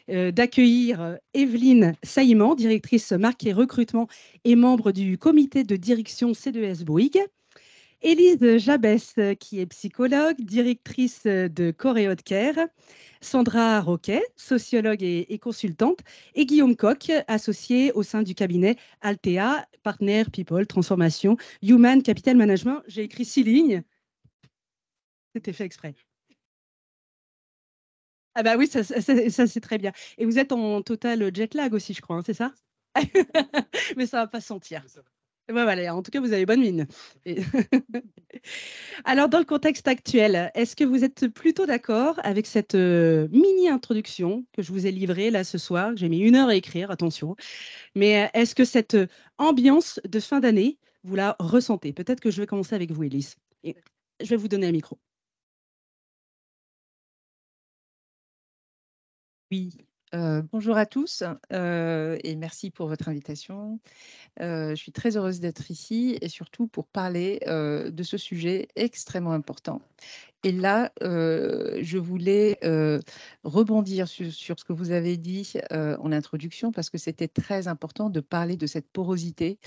d'accueillir Evelyne Saïman, directrice marque et recrutement et membre du comité de direction C2S Bouygues. Élise Jabès, qui est psychologue, directrice de Coréo de Care. Sandra Roquet, sociologue et consultante. Et Guillaume Coq, associé au sein du cabinet Altea, Partner People, Transformation, Human Capital Management. J'ai écrit 6 lignes. C'était fait exprès. Ah bah oui, ça c'est très bien. Et vous êtes en total jet lag aussi, je crois, hein, c'est ça? Mais ça va pas se sentir. Ouais, voilà, en tout cas, vous avez bonne mine. Et alors, dans le contexte actuel, est-ce que vous êtes plutôt d'accord avec cette mini-introduction que je vous ai livrée là ce soir? J'ai mis 1 heure à écrire, attention. Mais est-ce que cette ambiance de fin d'année, vous la ressentez? Peut-être que je vais commencer avec vous, Élise. Et je vais vous donner un micro. Oui, bonjour à tous et merci pour votre invitation. Je suis très heureuse d'être ici et surtout pour parler de ce sujet extrêmement important. Et là, je voulais rebondir sur ce que vous avez dit en introduction parce que c'était très important de parler de cette porosité.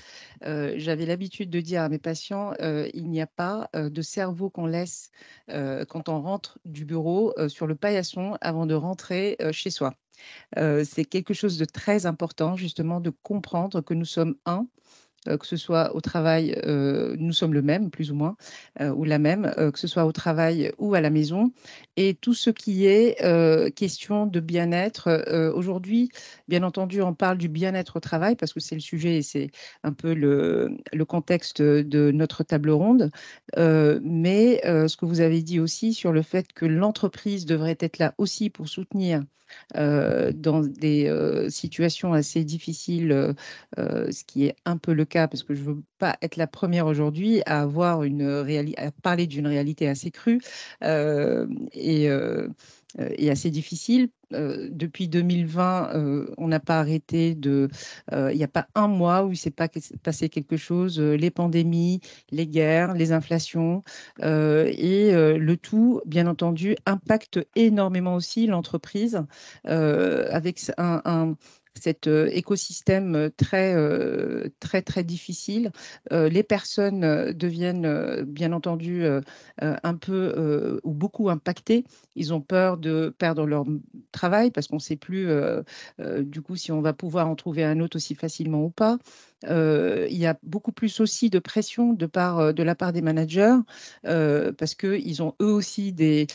J'avais l'habitude de dire à mes patients, il n'y a pas de cerveau qu'on laisse quand on rentre du bureau sur le paillasson avant de rentrer chez soi. C'est quelque chose de très important, justement, de comprendre que nous sommes un, que ce soit au travail, nous sommes le même, plus ou moins, ou la même, que ce soit au travail ou à la maison. Et tout ce qui est question de bien-être. Aujourd'hui, bien entendu, on parle du bien-être au travail parce que c'est le sujet et c'est un peu le contexte de notre table ronde. Mais ce que vous avez dit aussi sur le fait que l'entreprise devrait être là aussi pour soutenir dans des situations assez difficiles, ce qui est un peu le cas, parce que je ne veux pas être la première aujourd'hui à avoir à parler d'une réalité assez crue et assez difficile. Depuis 2020, on n'a pas arrêté il n'y a pas un mois où il ne s'est pas passé quelque chose. Les pandémies, les guerres, les inflations le tout, bien entendu, impacte énormément aussi l'entreprise avec cet écosystème très difficile. Les personnes deviennent bien entendu un peu ou beaucoup impactées. Ils ont peur de perdre leur travail parce qu'on ne sait plus du coup si on va pouvoir en trouver un autre aussi facilement ou pas. Il y a beaucoup plus aussi de pression de la part des managers parce qu'ils ont eux aussi des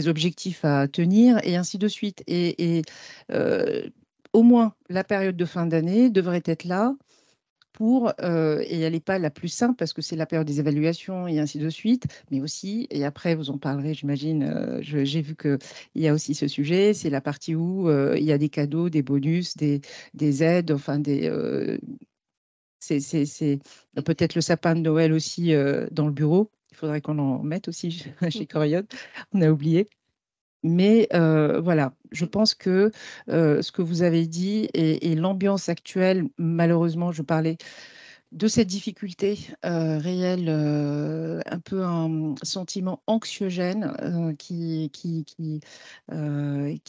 objectifs à tenir et ainsi de suite. Euh, Au moins, la période de fin d'année devrait être là et elle n'est pas la plus simple parce que c'est la période des évaluations et ainsi de suite, mais aussi, et après vous en parlerez, j'imagine, j'ai vu qu'il y a aussi ce sujet, c'est la partie où il y a des cadeaux, des bonus, des aides, enfin c'est peut-être le sapin de Noël aussi dans le bureau. Il faudrait qu'on en mette aussi chez Coriol, on a oublié. Mais voilà, je pense que ce que vous avez dit et l'ambiance actuelle, malheureusement, je parlais de cette difficulté réelle, un peu un sentiment anxiogène qui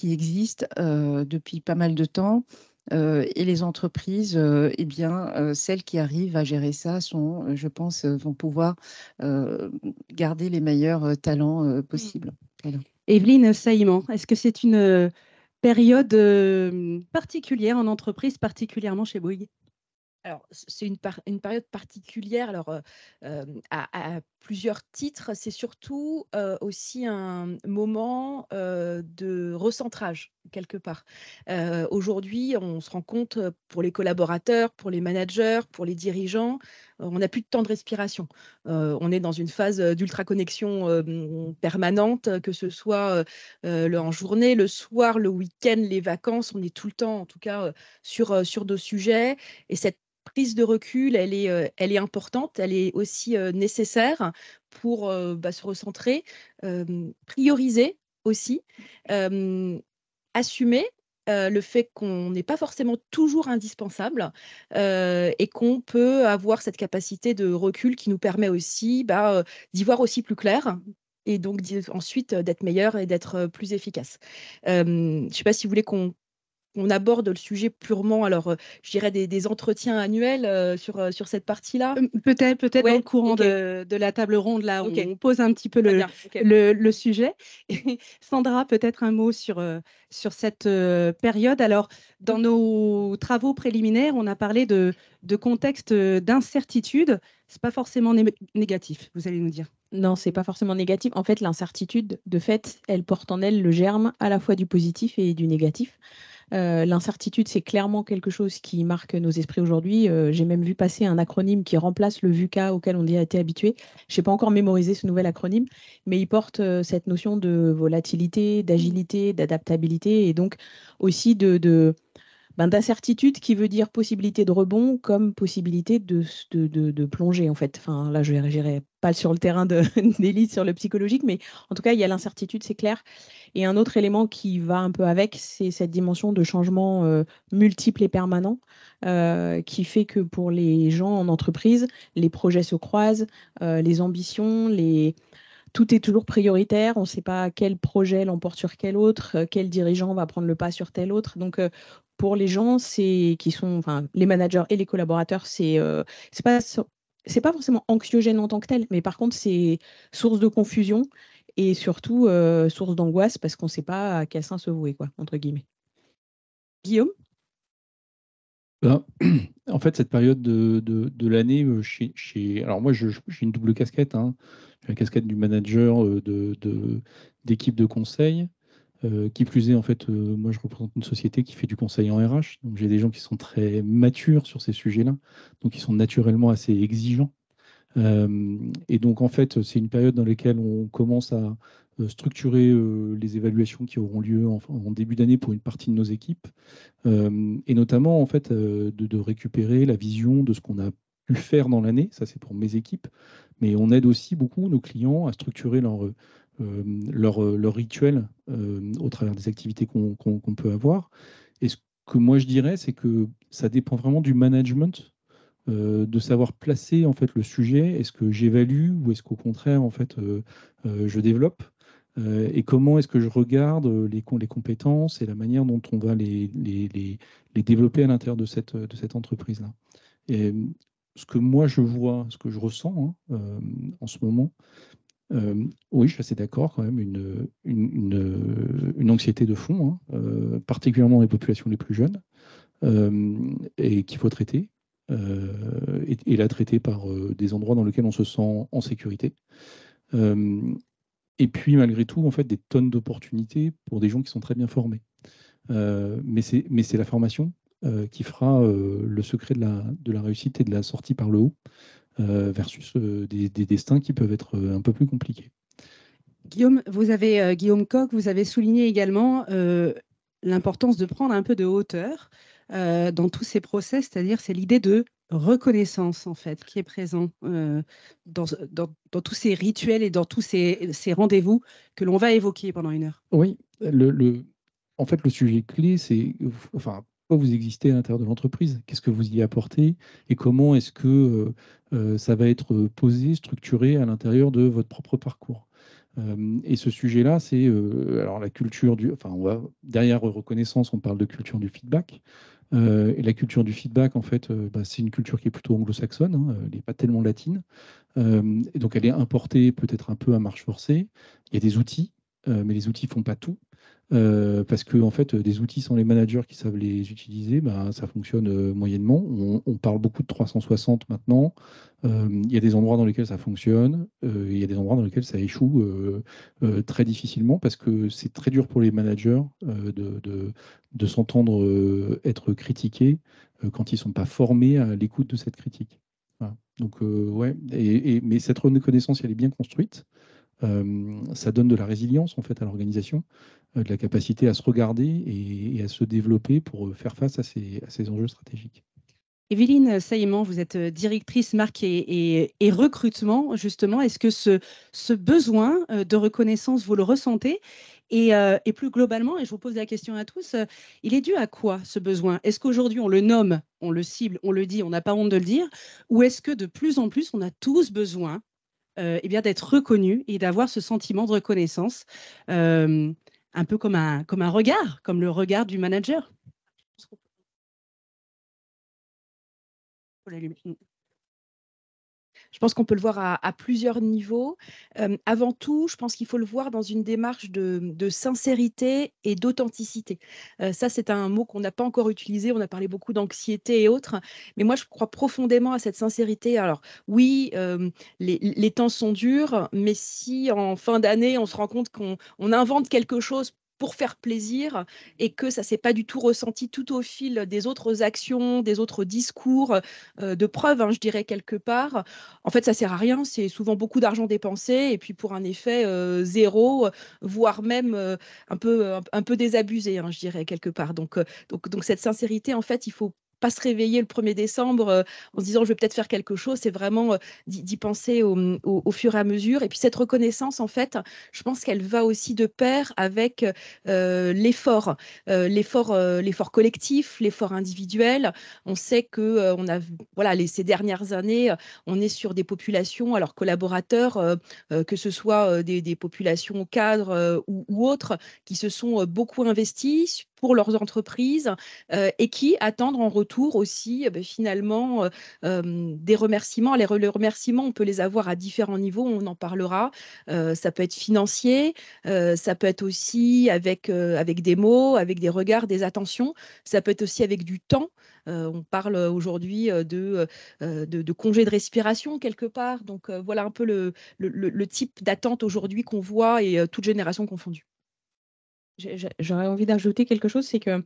existe depuis pas mal de temps. Et les entreprises, eh bien, celles qui arrivent à gérer ça sont, je pense, vont pouvoir garder les meilleurs talents possibles. Voilà. Evelyne Saïman, est-ce que c'est une période particulière en entreprise, particulièrement chez Bouygues? Alors, c'est une période particulière alors, à plusieurs titres. C'est surtout aussi un moment de recentrage, quelque part. Aujourd'hui, on se rend compte pour les collaborateurs, pour les managers, pour les dirigeants, on n'a plus de temps de respiration. On est dans une phase d'ultra-connexion permanente, que ce soit en journée, le soir, le week-end, les vacances. On est tout le temps, en tout cas, sur nos sujets. Et cette prise de recul, elle est importante, elle est aussi nécessaire pour se recentrer, prioriser aussi, assumer le fait qu'on n'est pas forcément toujours indispensable et qu'on peut avoir cette capacité de recul qui nous permet aussi d'y voir aussi plus clair et donc ensuite d'être meilleur et d'être plus efficace. Je ne sais pas si vous voulez qu'on aborde le sujet purement, alors je dirais des entretiens annuels sur cette partie-là. Peut-être dans Ouais, le courant ok. de la table ronde, là, Ok. on pose un petit peu Très bien, ok. le sujet. Et Sandra, peut-être un mot sur cette période. Alors, dans nos travaux préliminaires, on a parlé de contexte d'incertitude. Ce n'est pas forcément négatif, vous allez nous dire. Non, c'est pas forcément négatif. En fait, l'incertitude, de fait, elle porte en elle le germe à la fois du positif et du négatif. L'incertitude, c'est clairement quelque chose qui marque nos esprits aujourd'hui. J'ai même vu passer un acronyme qui remplace le VUCA auquel on a été habitué. Je n'ai pas encore mémorisé ce nouvel acronyme, mais il porte cette notion de volatilité, d'agilité, d'adaptabilité et donc aussi d'incertitude qui veut dire possibilité de rebond comme possibilité de plonger en fait. Enfin, là, je n'irai pas sur le terrain d'élite sur le psychologique, mais en tout cas, il y a l'incertitude, c'est clair. Et un autre élément qui va un peu avec, c'est cette dimension de changement multiple et permanent qui fait que pour les gens en entreprise, les projets se croisent, les ambitions, tout est toujours prioritaire. On ne sait pas quel projet l'emporte sur quel autre, quel dirigeant va prendre le pas sur tel autre. Donc, pour les gens les managers et les collaborateurs, c'est pas forcément anxiogène en tant que tel, mais par contre, c'est source de confusion et surtout source d'angoisse parce qu'on ne sait pas à quel sein se vouer, quoi, entre guillemets. Guillaume? En fait, cette période de l'année, alors moi, j'ai une double casquette. J'ai la casquette du manager d'équipe de conseil. Qui plus est, en fait, moi, je représente une société qui fait du conseil en RH. Donc, j'ai des gens qui sont très matures sur ces sujets-là. Donc, ils sont naturellement assez exigeants. Et donc, en fait, c'est une période dans laquelle on commence à structurer les évaluations qui auront lieu en début d'année pour une partie de nos équipes. Et notamment, en fait, de récupérer la vision de ce qu'on a pu faire dans l'année. Ça, c'est pour mes équipes. Mais on aide aussi beaucoup nos clients à structurer leur rituel au travers des activités qu'on peut avoir. Et ce que moi, je dirais, c'est que ça dépend vraiment du management, de savoir placer en fait le sujet. Est-ce que j'évalue ou est-ce qu'au contraire, en fait, je développe et comment est-ce que je regarde les compétences et la manière dont on va les développer à l'intérieur de cette entreprise-là. Et ce que moi je vois, ce que je ressens en ce moment, oui, je suis assez d'accord quand même, une anxiété de fond, particulièrement les populations les plus jeunes, et qu'il faut traiter, et la traiter par des endroits dans lesquels on se sent en sécurité. Et puis, malgré tout, en fait, des tonnes d'opportunités pour des gens qui sont très bien formés. Mais c'est la formation qui fera le secret de la réussite et de la sortie par le haut, versus des destins qui peuvent être un peu plus compliqués. Guillaume, Guillaume Coq, vous avez souligné également l'importance de prendre un peu de hauteur dans tous ces process, c'est-à-dire c'est l'idée de reconnaissance en fait qui est présent dans tous ces rituels et dans tous ces rendez-vous que l'on va évoquer pendant une heure. Oui, en fait, le sujet clé, c'est pourquoi vous existez à l'intérieur de l'entreprise, qu'est-ce que vous y apportez et comment est-ce que ça va être posé, structuré à l'intérieur de votre propre parcours. Et ce sujet-là, c'est alors la culture derrière reconnaissance, on parle de culture du feedback. Et la culture du feedback, en fait, c'est une culture qui est plutôt anglo-saxonne, elle n'est pas tellement latine. Et donc, elle est importée peut-être un peu à marche forcée. Il y a des outils, mais les outils ne font pas tout. Parce que en fait, des outils sans les managers qui savent les utiliser, ça fonctionne moyennement. On parle beaucoup de 360 maintenant. Il y a des endroits dans lesquels ça fonctionne, il y a des endroits dans lesquels ça échoue très difficilement parce que c'est très dur pour les managers de s'entendre être critiqués quand ils ne sont pas formés à l'écoute de cette critique. Voilà. Donc, ouais, mais cette reconnaissance, elle est bien construite. Ça donne de la résilience en fait à l'organisation, de la capacité à se regarder et à se développer pour faire face à ces enjeux stratégiques. Evelyne Saillement, vous êtes directrice marque et recrutement, justement. Est-ce que ce besoin de reconnaissance, vous le ressentez et plus globalement, et je vous pose la question à tous, il est dû à quoi ce besoin? Est-ce qu'aujourd'hui on le nomme, on le cible, on le dit, on n'a pas honte de le dire, ou est-ce que de plus en plus on a tous besoin eh bien, d'être reconnu et d'avoir ce sentiment de reconnaissance, un peu comme un regard, comme le regard du manager. Faut l'allumer. Je pense qu'on peut le voir à plusieurs niveaux. Avant tout, je pense qu'il faut le voir dans une démarche de sincérité et d'authenticité. Ça, c'est un mot qu'on n'a pas encore utilisé. On a parlé beaucoup d'anxiété et autres, mais moi, je crois profondément à cette sincérité. Alors oui, les temps sont durs, mais si en fin d'année, on se rend compte qu'on invente quelque chose pour faire plaisir et que ça s'est pas du tout ressenti tout au fil des autres actions, des autres discours, de preuves, hein, je dirais quelque part, en fait, ça sert à rien. C'est souvent beaucoup d'argent dépensé et puis pour un effet zéro, voire même un peu désabusé, hein, je dirais quelque part. Donc cette sincérité, en fait, il faut pas se réveiller le 1er décembre en se disant je vais peut-être faire quelque chose. C'est vraiment d'y penser au fur et à mesure. Et puis cette reconnaissance, en fait, je pense qu'elle va aussi de pair avec l'effort, l'effort collectif, l'effort individuel. On sait que on a voilà ces dernières années, on est sur des populations, alors collaborateurs, que ce soit des populations cadres ou autres, qui se sont beaucoup investis pour leurs entreprises et qui attendent en retour aussi finalement des remerciements. Les remerciements, on peut les avoir à différents niveaux, on en parlera. Ça peut être financier, ça peut être aussi avec des mots, avec des regards, des attentions. Ça peut être aussi avec du temps. On parle aujourd'hui de congés de respiration quelque part. Donc voilà un peu le type d'attente aujourd'hui qu'on voit et toutes générations confondues. J'aurais envie d'ajouter quelque chose, c'est que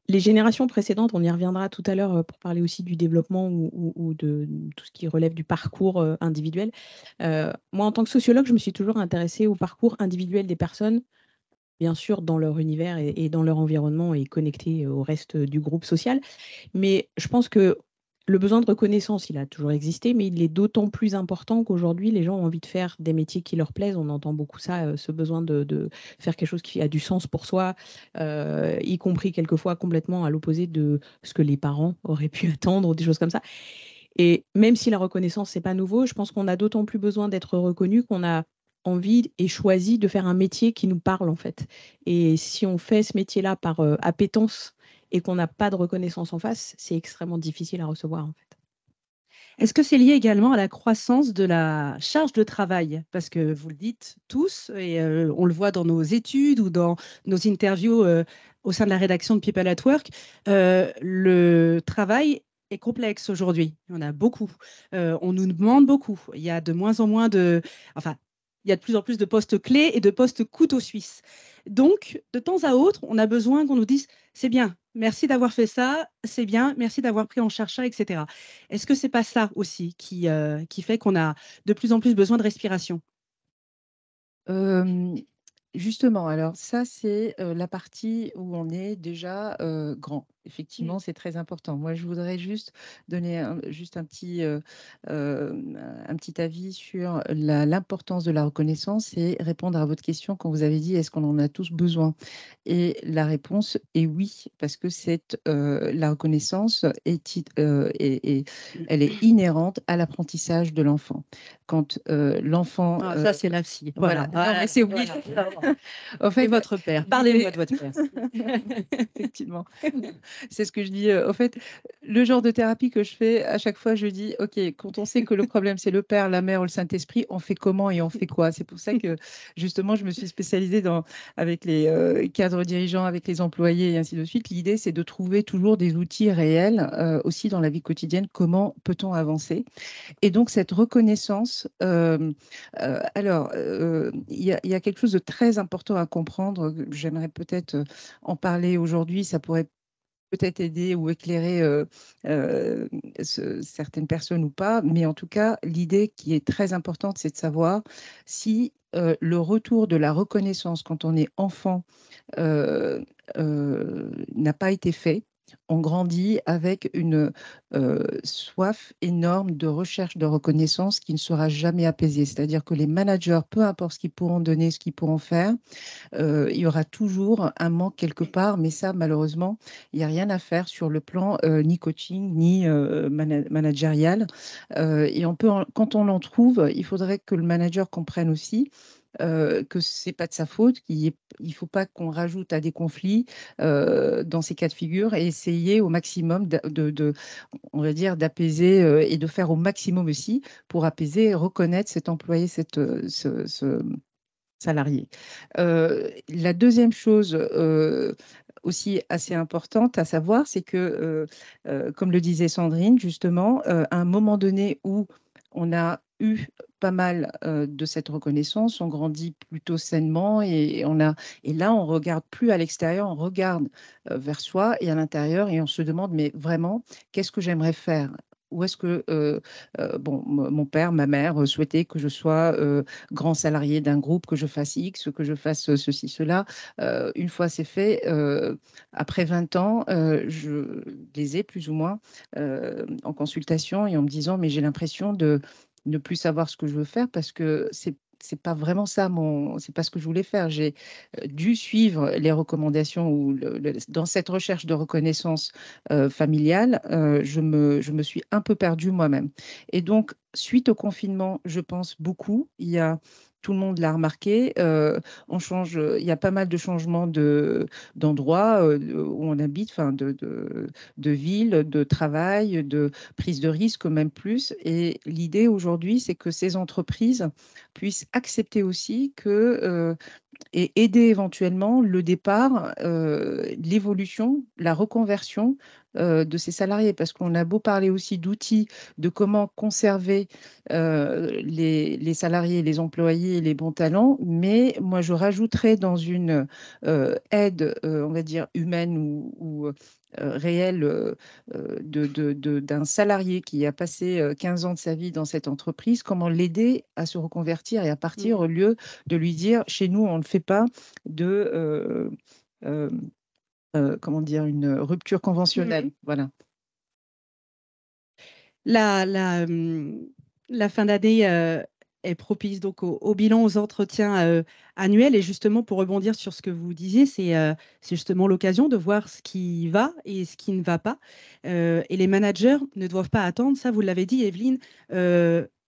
les générations précédentes, on y reviendra tout à l'heure pour parler aussi du développement ou de tout ce qui relève du parcours individuel. Moi, en tant que sociologue, je me suis toujours intéressée au parcours individuel des personnes, bien sûr dans leur univers et dans leur environnement et connecté au reste du groupe social. Mais je pense que le besoin de reconnaissance, il a toujours existé, mais il est d'autant plus important qu'aujourd'hui, les gens ont envie de faire des métiers qui leur plaisent. On entend beaucoup ça, ce besoin de faire quelque chose qui a du sens pour soi, y compris quelquefois complètement à l'opposé de ce que les parents auraient pu attendre ou des choses comme ça. Et même si la reconnaissance, c'est pas nouveau, je pense qu'on a d'autant plus besoin d'être reconnu qu'on a envie et choisi de faire un métier qui nous parle en fait. Et si on fait ce métier-là par appétence et qu'on n'a pas de reconnaissance en face, c'est extrêmement difficile à recevoir en fait. Est-ce que c'est lié également à la croissance de la charge de travail? Parce que vous le dites tous, et on le voit dans nos études ou dans nos interviews au sein de la rédaction de People at Work, le travail est complexe aujourd'hui. Il y en a beaucoup. On nous demande beaucoup. Il y a de moins en moins enfin, il y a de plus en plus de postes clés et de postes couteau suisse. Donc, de temps à autre, on a besoin qu'on nous dise c'est bien, merci d'avoir fait ça, c'est bien, merci d'avoir pris en charge ça, etc. Est-ce que c'est pas ça aussi qui fait qu'on a de plus en plus besoin de respiration? Justement, alors ça, c'est la partie où on est déjà grand. Effectivement, c'est très important. Moi, je voudrais juste donner juste un petit avis sur l'importance de la reconnaissance et répondre à votre question quand vous avez dit est-ce qu'on en a tous besoin? Et la réponse est oui, parce que la reconnaissance elle est inhérente à l'apprentissage de l'enfant. Quand l'enfant... ça, c'est la psy. Voilà. Voilà. Non, mais c'est obligé. En fait, et votre père. Parlez-moi de votre père. Effectivement. C'est ce que je dis. Au fait, le genre de thérapie que je fais, à chaque fois, je dis, OK, quand on sait que le problème, c'est le Père, la Mère ou le Saint-Esprit, on fait comment et on fait quoi? C'est pour ça que, justement, je me suis spécialisée avec les cadres dirigeants, avec les employés et ainsi de suite. L'idée, c'est de trouver toujours des outils réels aussi dans la vie quotidienne. Comment peut-on avancer? Et donc, cette reconnaissance, il y a quelque chose de très important à comprendre. J'aimerais peut-être en parler aujourd'hui. Ça pourrait peut-être aider ou éclairer certaines personnes ou pas. Mais en tout cas, l'idée qui est très importante, c'est de savoir si le retour de la reconnaissance quand on est enfant n'a pas été fait. on grandit avec une soif énorme de recherche de reconnaissance qui ne sera jamais apaisée. C'est-à-dire que les managers, peu importe ce qu'ils pourront donner, ce qu'ils pourront faire, il y aura toujours un manque quelque part, mais ça, malheureusement, il n'y a rien à faire sur le plan ni coaching, ni managérial. Et quand on en trouve, il faudrait que le manager comprenne aussi que ce n'est pas de sa faute, qu'il ne faut pas qu'on rajoute à des conflits dans ces cas de figure et essayer au maximum on va dire, d'apaiser et de faire au maximum aussi pour apaiser et reconnaître cet employé, ce salarié. La deuxième chose aussi assez importante à savoir, c'est que, comme le disait Sandrine, justement, à un moment donné où on a eu pas mal de cette reconnaissance, on grandit plutôt sainement et là, on regarde plus à l'extérieur, on regarde vers soi et à l'intérieur et on se demande, mais vraiment, qu'est-ce que j'aimerais faire? Où est-ce que mon père, ma mère souhaitaient que je sois grand salarié d'un groupe, que je fasse X, que je fasse ceci, cela. Une fois c'est fait, après 20 ans, je les ai plus ou moins en consultation et en me disant, mais j'ai l'impression de ne plus savoir ce que je veux faire parce que c'est pas vraiment ça c'est pas ce que je voulais faire. J'ai dû suivre les recommandations ou dans cette recherche de reconnaissance familiale, je me suis un peu perdue moi-même. Et donc, suite au confinement, je pense beaucoup. Tout le monde l'a remarqué. On change, il y a pas mal de changements d'endroits où on habite, enfin de ville, de travail, de prise de risque, même plus. Et l'idée aujourd'hui, c'est que ces entreprises puissent accepter aussi que et aider éventuellement le départ, l'évolution, la reconversion de ces salariés. Parce qu'on a beau parler aussi d'outils, de comment conserver les salariés, les employés, les bons talents, mais moi je rajouterais dans une aide, on va dire, humaine ou réelle d'un salarié qui a passé 15 ans de sa vie dans cette entreprise, comment l'aider à se reconvertir et à partir au lieu de lui dire, chez nous, on ne fait pas de, comment dire, une rupture conventionnelle. Voilà. La fin d'année est propice donc au bilan, aux entretiens annuels. Et justement, pour rebondir sur ce que vous disiez, c'est justement l'occasion de voir ce qui va et ce qui ne va pas. Et les managers ne doivent pas attendre, ça vous l'avez dit, Evelyne,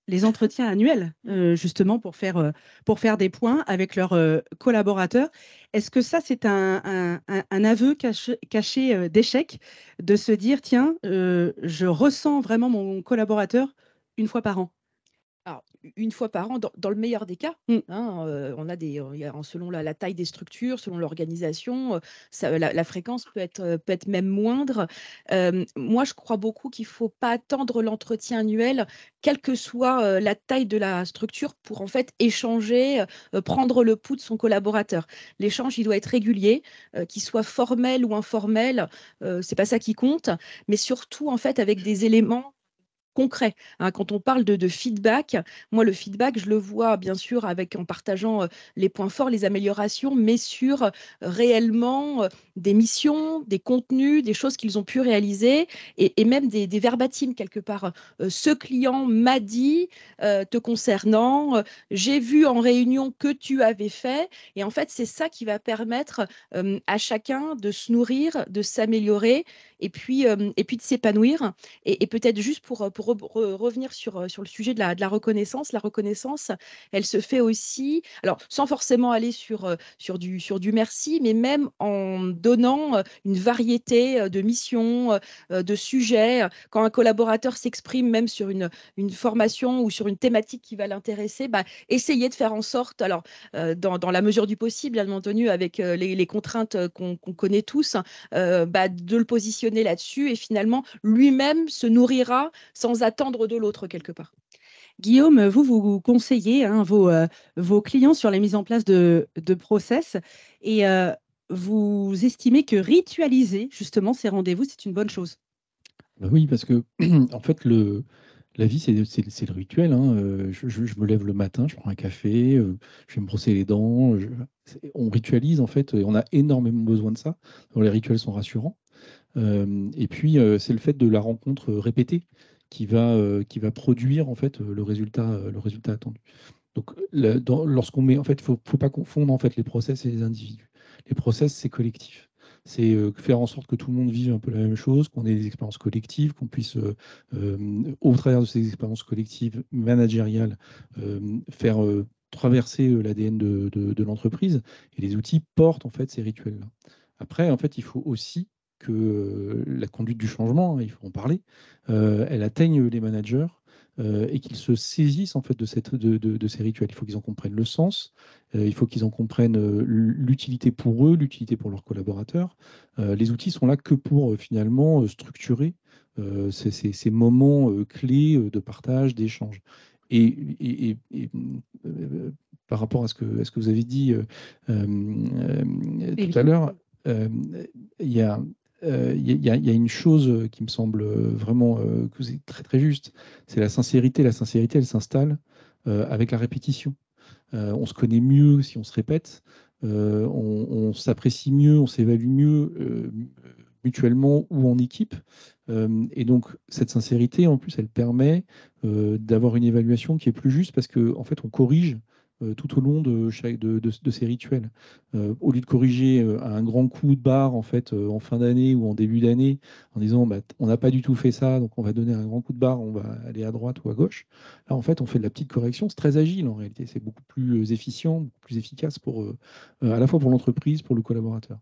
les entretiens annuels, justement pour faire des points avec leurs collaborateurs. Est-ce que ça, c'est un aveu caché d'échec de se dire, tiens, je ressens vraiment mon collaborateur une fois par an? Alors, une fois par an, dans le meilleur des cas, hein, on a il y a, selon la taille des structures, selon l'organisation, la fréquence peut être même moindre. Moi, je crois beaucoup qu'il ne faut pas attendre l'entretien annuel, quelle que soit la taille de la structure, pour en fait échanger, prendre le pouls de son collaborateur. L'échange, il doit être régulier, qu'il soit formel ou informel, c'est pas ça qui compte, mais surtout en fait avec des éléments concret. Hein. Quand on parle de feedback, moi, le feedback, je le vois bien sûr en partageant les points forts, les améliorations, mais sur réellement des missions, des contenus, des choses qu'ils ont pu réaliser et même des verbatims quelque part. Ce client m'a dit te concernant, j'ai vu en réunion que tu avais fait. Et en fait, c'est ça qui va permettre à chacun de se nourrir, de s'améliorer et puis de s'épanouir. Et peut-être juste pour revenir sur le sujet de la reconnaissance, la reconnaissance, elle se fait aussi, alors sans forcément aller sur du merci, mais même en donnant une variété de missions, de sujets. Quand un collaborateur s'exprime même sur une formation ou sur une thématique qui va l'intéresser, bah, essayer de faire en sorte, alors dans la mesure du possible, bien entendu, avec les contraintes qu'on connaît tous, bah, de le positionner là-dessus et finalement lui-même se nourrira sans attendre de l'autre quelque part. Guillaume, vous conseillez vos clients sur la mise en place de process et vous estimez que ritualiser justement ces rendez-vous, c'est une bonne chose. Bah oui, parce que en fait, la vie, c'est le rituel. Hein. Je me lève le matin, je prends un café, je vais me brosser les dents. On ritualise en fait, et on a énormément besoin de ça. Alors, les rituels sont rassurants. Et puis, c'est le fait de la rencontre répétée qui va produire en fait le résultat attendu. Donc, lorsqu'on met, en fait, faut pas confondre en fait les process et les individus. Les process, c'est collectif. C'est faire en sorte que tout le monde vive un peu la même chose, qu'on ait des expériences collectives, qu'on puisse, au travers de ces expériences collectives managériales, faire traverser l'ADN de l'entreprise. Et les outils portent en fait ces rituels-là. Après, en fait, il faut aussi que la conduite du changement, hein, il faut en parler, elle atteigne les managers et qu'ils se saisissent en fait de ces rituels. Il faut qu'ils en comprennent le sens, il faut qu'ils en comprennent l'utilité pour eux, l'utilité pour leurs collaborateurs. Les outils sont là que pour finalement structurer ces moments clés de partage, d'échange. Par rapport à ce que vous avez dit tout à l'heure, il y a il y a une chose qui me semble vraiment que c'est très très juste, c'est la sincérité. La sincérité, elle s'installe avec la répétition. On se connaît mieux si on se répète, on s'apprécie mieux, on s'évalue mieux mutuellement ou en équipe. Et donc cette sincérité, en plus, elle permet d'avoir une évaluation qui est plus juste parce qu'en fait, on corrige tout au long de ces rituels. Au lieu de corriger à un grand coup de barre en fait en fin d'année ou en début d'année en disant bah, on n'a pas du tout fait ça, donc on va donner un grand coup de barre, on va aller à droite ou à gauche. Là en fait on fait de la petite correction, c'est très agile en réalité, c'est beaucoup plus efficient, beaucoup plus efficace pour à la fois pour l'entreprise, pour le collaborateur.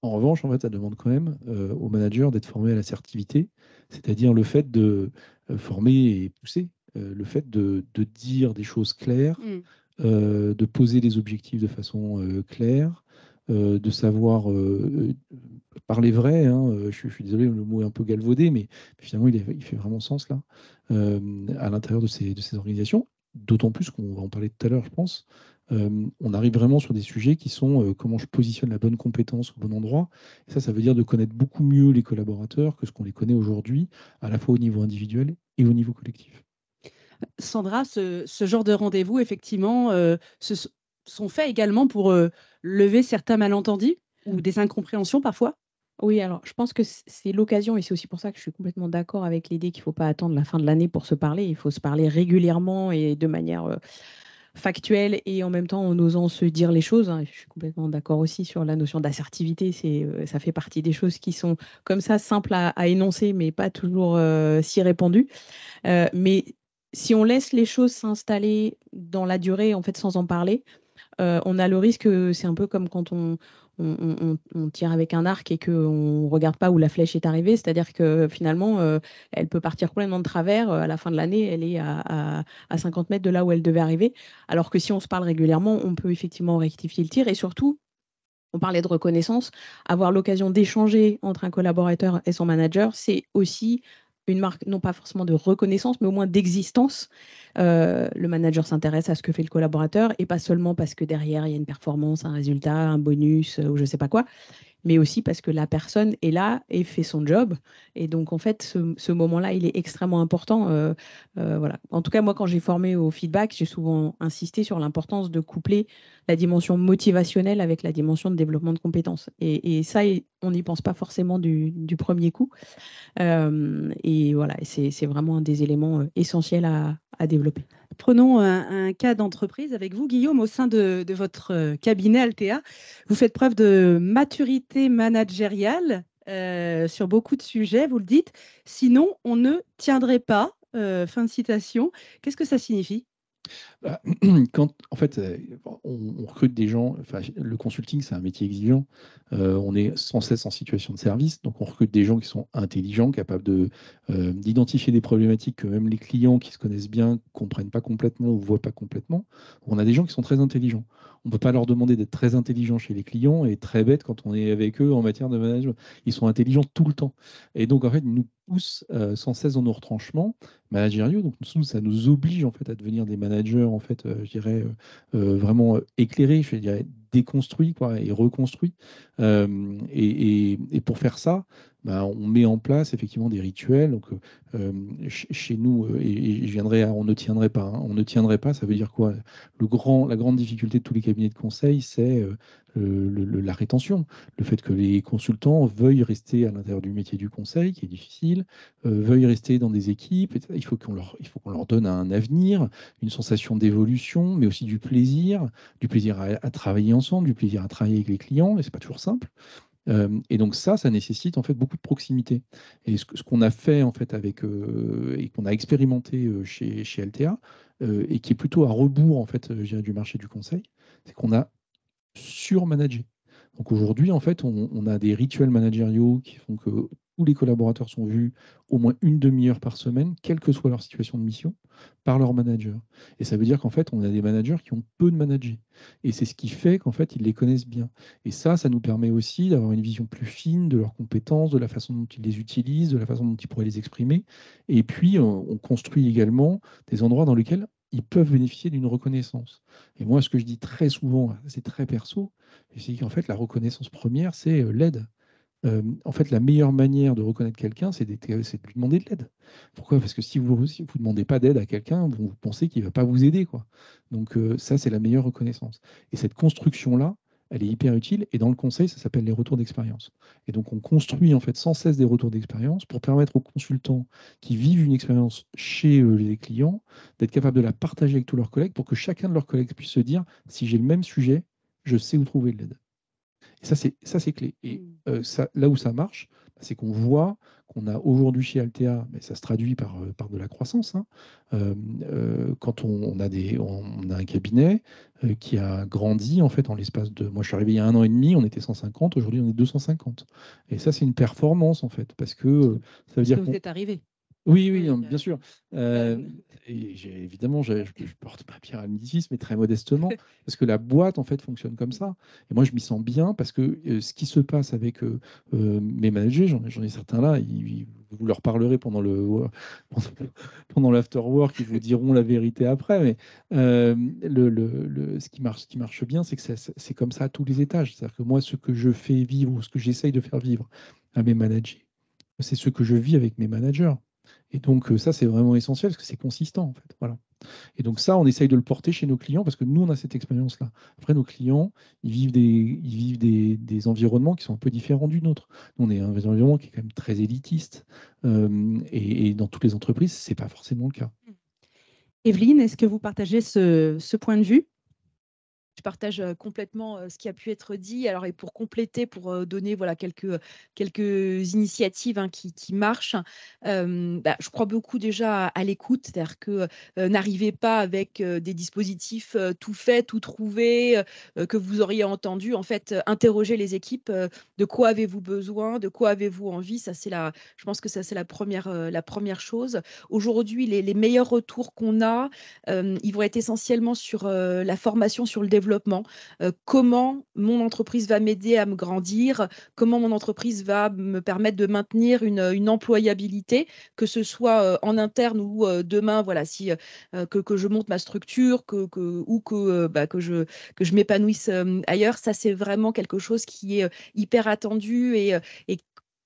En revanche, en fait, ça demande quand même au manager d'être formé à l'assertivité, c'est-à-dire le fait de former et pousser, le fait de dire des choses claires, de poser des objectifs de façon claire, de savoir parler vrai. Hein, je suis désolé, le mot est un peu galvaudé, mais finalement, il fait vraiment sens là, à l'intérieur de ces organisations. D'autant plus qu'on va en parler tout à l'heure, je pense. On arrive vraiment sur des sujets qui sont comment je positionne la bonne compétence au bon endroit. Et ça veut dire de connaître beaucoup mieux les collaborateurs que ce qu'on les connaît aujourd'hui, à la fois au niveau individuel et au niveau collectif. Sandra, ce genre de rendez-vous, effectivement, sont faits également pour lever certains malentendus ou des incompréhensions parfois? Oui, alors je pense que c'est l'occasion et c'est aussi pour ça que je suis complètement d'accord avec l'idée qu'il ne faut pas attendre la fin de l'année pour se parler. Il faut se parler régulièrement et de manière factuelle et en même temps en osant se dire les choses, hein. Je suis complètement d'accord aussi sur la notion d'assertivité. Ça fait partie des choses qui sont comme ça simples à énoncer, mais pas toujours si répandues. Mais si on laisse les choses s'installer dans la durée, en fait, sans en parler, on a le risque, c'est un peu comme quand on tire avec un arc et qu'on ne regarde pas où la flèche est arrivée, c'est-à-dire que finalement, elle peut partir complètement de travers. À la fin de l'année, elle est à 50 mètres de là où elle devait arriver. Alors que si on se parle régulièrement, on peut effectivement rectifier le tir. Et surtout, on parlait de reconnaissance, avoir l'occasion d'échanger entre un collaborateur et son manager, c'est aussi une marque, non pas forcément de reconnaissance, mais au moins d'existence. Le manager s'intéresse à ce que fait le collaborateur et pas seulement parce que derrière, il y a une performance, un résultat, un bonus ou je ne sais pas quoi, mais aussi parce que la personne est là et fait son job. Et donc, en fait, ce moment-là, il est extrêmement important. Voilà. En tout cas, moi, quand j'ai formé au feedback, j'ai souvent insisté sur l'importance de coupler la dimension motivationnelle avec la dimension de développement de compétences. Et ça, on n'y pense pas forcément du premier coup. Et voilà, c'est vraiment un des éléments essentiels à développer. Prenons un cas d'entreprise avec vous, Guillaume, au sein de votre cabinet Altea. Vous faites preuve de maturité managériale sur beaucoup de sujets, vous le dites. Sinon, on ne tiendrait pas. Fin de citation. Qu'est-ce que ça signifie? Bah, en fait, on recrute des gens, enfin, le consulting, c'est un métier exigeant. On est sans cesse en situation de service, donc on recrute des gens qui sont intelligents, capables d'identifier des problématiques que même les clients qui se connaissent bien ne comprennent pas complètement ou ne voient pas complètement. On a des gens qui sont très intelligents. On ne peut pas leur demander d'être très intelligents chez les clients et très bêtes quand on est avec eux en matière de management. Ils sont intelligents tout le temps. Et donc, en fait, ils nous poussent sans cesse dans nos retranchements managériaux. Donc, ça nous oblige en fait à devenir des managers, en fait, je dirais, vraiment éclairés, je dirais, déconstruits quoi, et reconstruits. Et pour faire ça, bah, on met en place effectivement des rituels. Donc, chez nous, et je viendrai on ne tiendrait pas. Hein, on ne tiendrait pas, ça veut dire quoi? La grande difficulté de tous les cabinets de conseil, c'est la rétention, le fait que les consultants veuillent rester à l'intérieur du métier du conseil, qui est difficile, veuillent rester dans des équipes. Il faut qu'on leur donne un avenir, une sensation d'évolution, mais aussi du plaisir à travailler ensemble, du plaisir à travailler avec les clients, et c'est pas toujours simple. Et donc ça nécessite en fait beaucoup de proximité. Et ce qu'on a fait en fait et qu'on a expérimenté chez LTA, et qui est plutôt à rebours en fait, je dirais, du marché du conseil, c'est qu'on a surmanagé. Donc aujourd'hui, en fait, on a des rituels managériaux qui font que tous les collaborateurs sont vus au moins une demi-heure par semaine, quelle que soit leur situation de mission, par leur manager. Et ça veut dire qu'en fait, on a des managers qui ont peu de managers. Et c'est ce qui fait qu'en fait, ils les connaissent bien. Et ça nous permet aussi d'avoir une vision plus fine de leurs compétences, de la façon dont ils les utilisent, de la façon dont ils pourraient les exprimer. Et puis, on construit également des endroits dans lesquels ils peuvent bénéficier d'une reconnaissance. Et moi, ce que je dis très souvent, c'est très perso, c'est qu'en fait, la reconnaissance première, c'est l'aide. En fait, la meilleure manière de reconnaître quelqu'un, c'est de lui demander de l'aide. Pourquoi? Parce que si vous ne demandez pas d'aide à quelqu'un, vous pensez qu'il ne va pas vous aider, quoi. Donc ça, c'est la meilleure reconnaissance. Et cette construction-là, elle est hyper utile. Et dans le conseil, ça s'appelle les retours d'expérience. Et donc, on construit en fait sans cesse des retours d'expérience pour permettre aux consultants qui vivent une expérience chez les clients d'être capables de la partager avec tous leurs collègues pour que chacun de leurs collègues puisse se dire, si j'ai le même sujet, je sais où trouver de l'aide. Et ça, c'est clé. Et là où ça marche, c'est qu'on voit qu'on a aujourd'hui chez Altea, mais ça se traduit par de la croissance, hein. Quand on a un cabinet qui a grandi en fait en l'espace de... Moi, je suis arrivé il y a 1 an et demi, on était 150, aujourd'hui on est 250. Et ça, c'est une performance en fait, parce que ça veut dire que vous êtes arrivé. Oui, Oui, bien sûr. Et évidemment, je porte ma pierre à l'édifice, mais très modestement, parce que la boîte, en fait, fonctionne comme ça. Et moi, je m'y sens bien parce que ce qui se passe avec mes managers, j'en ai certains là, vous leur parlerez pendant l'afterwork, ils vous diront la vérité après. Mais ce qui marche bien, c'est que c'est comme ça à tous les étages. C'est-à-dire que moi, ce que je fais vivre, ou ce que j'essaye de faire vivre à mes managers, c'est ce que je vis avec mes managers. Et donc, ça, c'est vraiment essentiel parce que c'est consistant, en fait. Voilà. Et donc, ça, on essaye de le porter chez nos clients parce que nous, on a cette expérience-là. Après, nos clients, ils vivent des environnements qui sont un peu différents du nôtre. Nous, on est un environnement qui est quand même très élitiste. Et dans toutes les entreprises, ce n'est pas forcément le cas. Evelyne, est-ce que vous partagez ce point de vue? Je partage complètement ce qui a pu être dit. Alors, et pour compléter, pour donner voilà, quelques initiatives qui marchent, je crois beaucoup déjà à l'écoute, c'est-à-dire que n'arrivez pas avec des dispositifs tout faits, tout trouvés, que vous auriez entendu. En fait, interrogez les équipes, de quoi avez-vous besoin, de quoi avez-vous envie. Ça, je pense que ça, c'est la première chose. Aujourd'hui, les meilleurs retours qu'on a, ils vont être essentiellement sur la formation, sur le développement. Comment mon entreprise va m'aider à me grandir, comment mon entreprise va me permettre de maintenir une employabilité, que ce soit en interne ou demain, voilà, si que je monte ma structure, ou que je m'épanouisse ailleurs. Ça, c'est vraiment quelque chose qui est hyper attendu et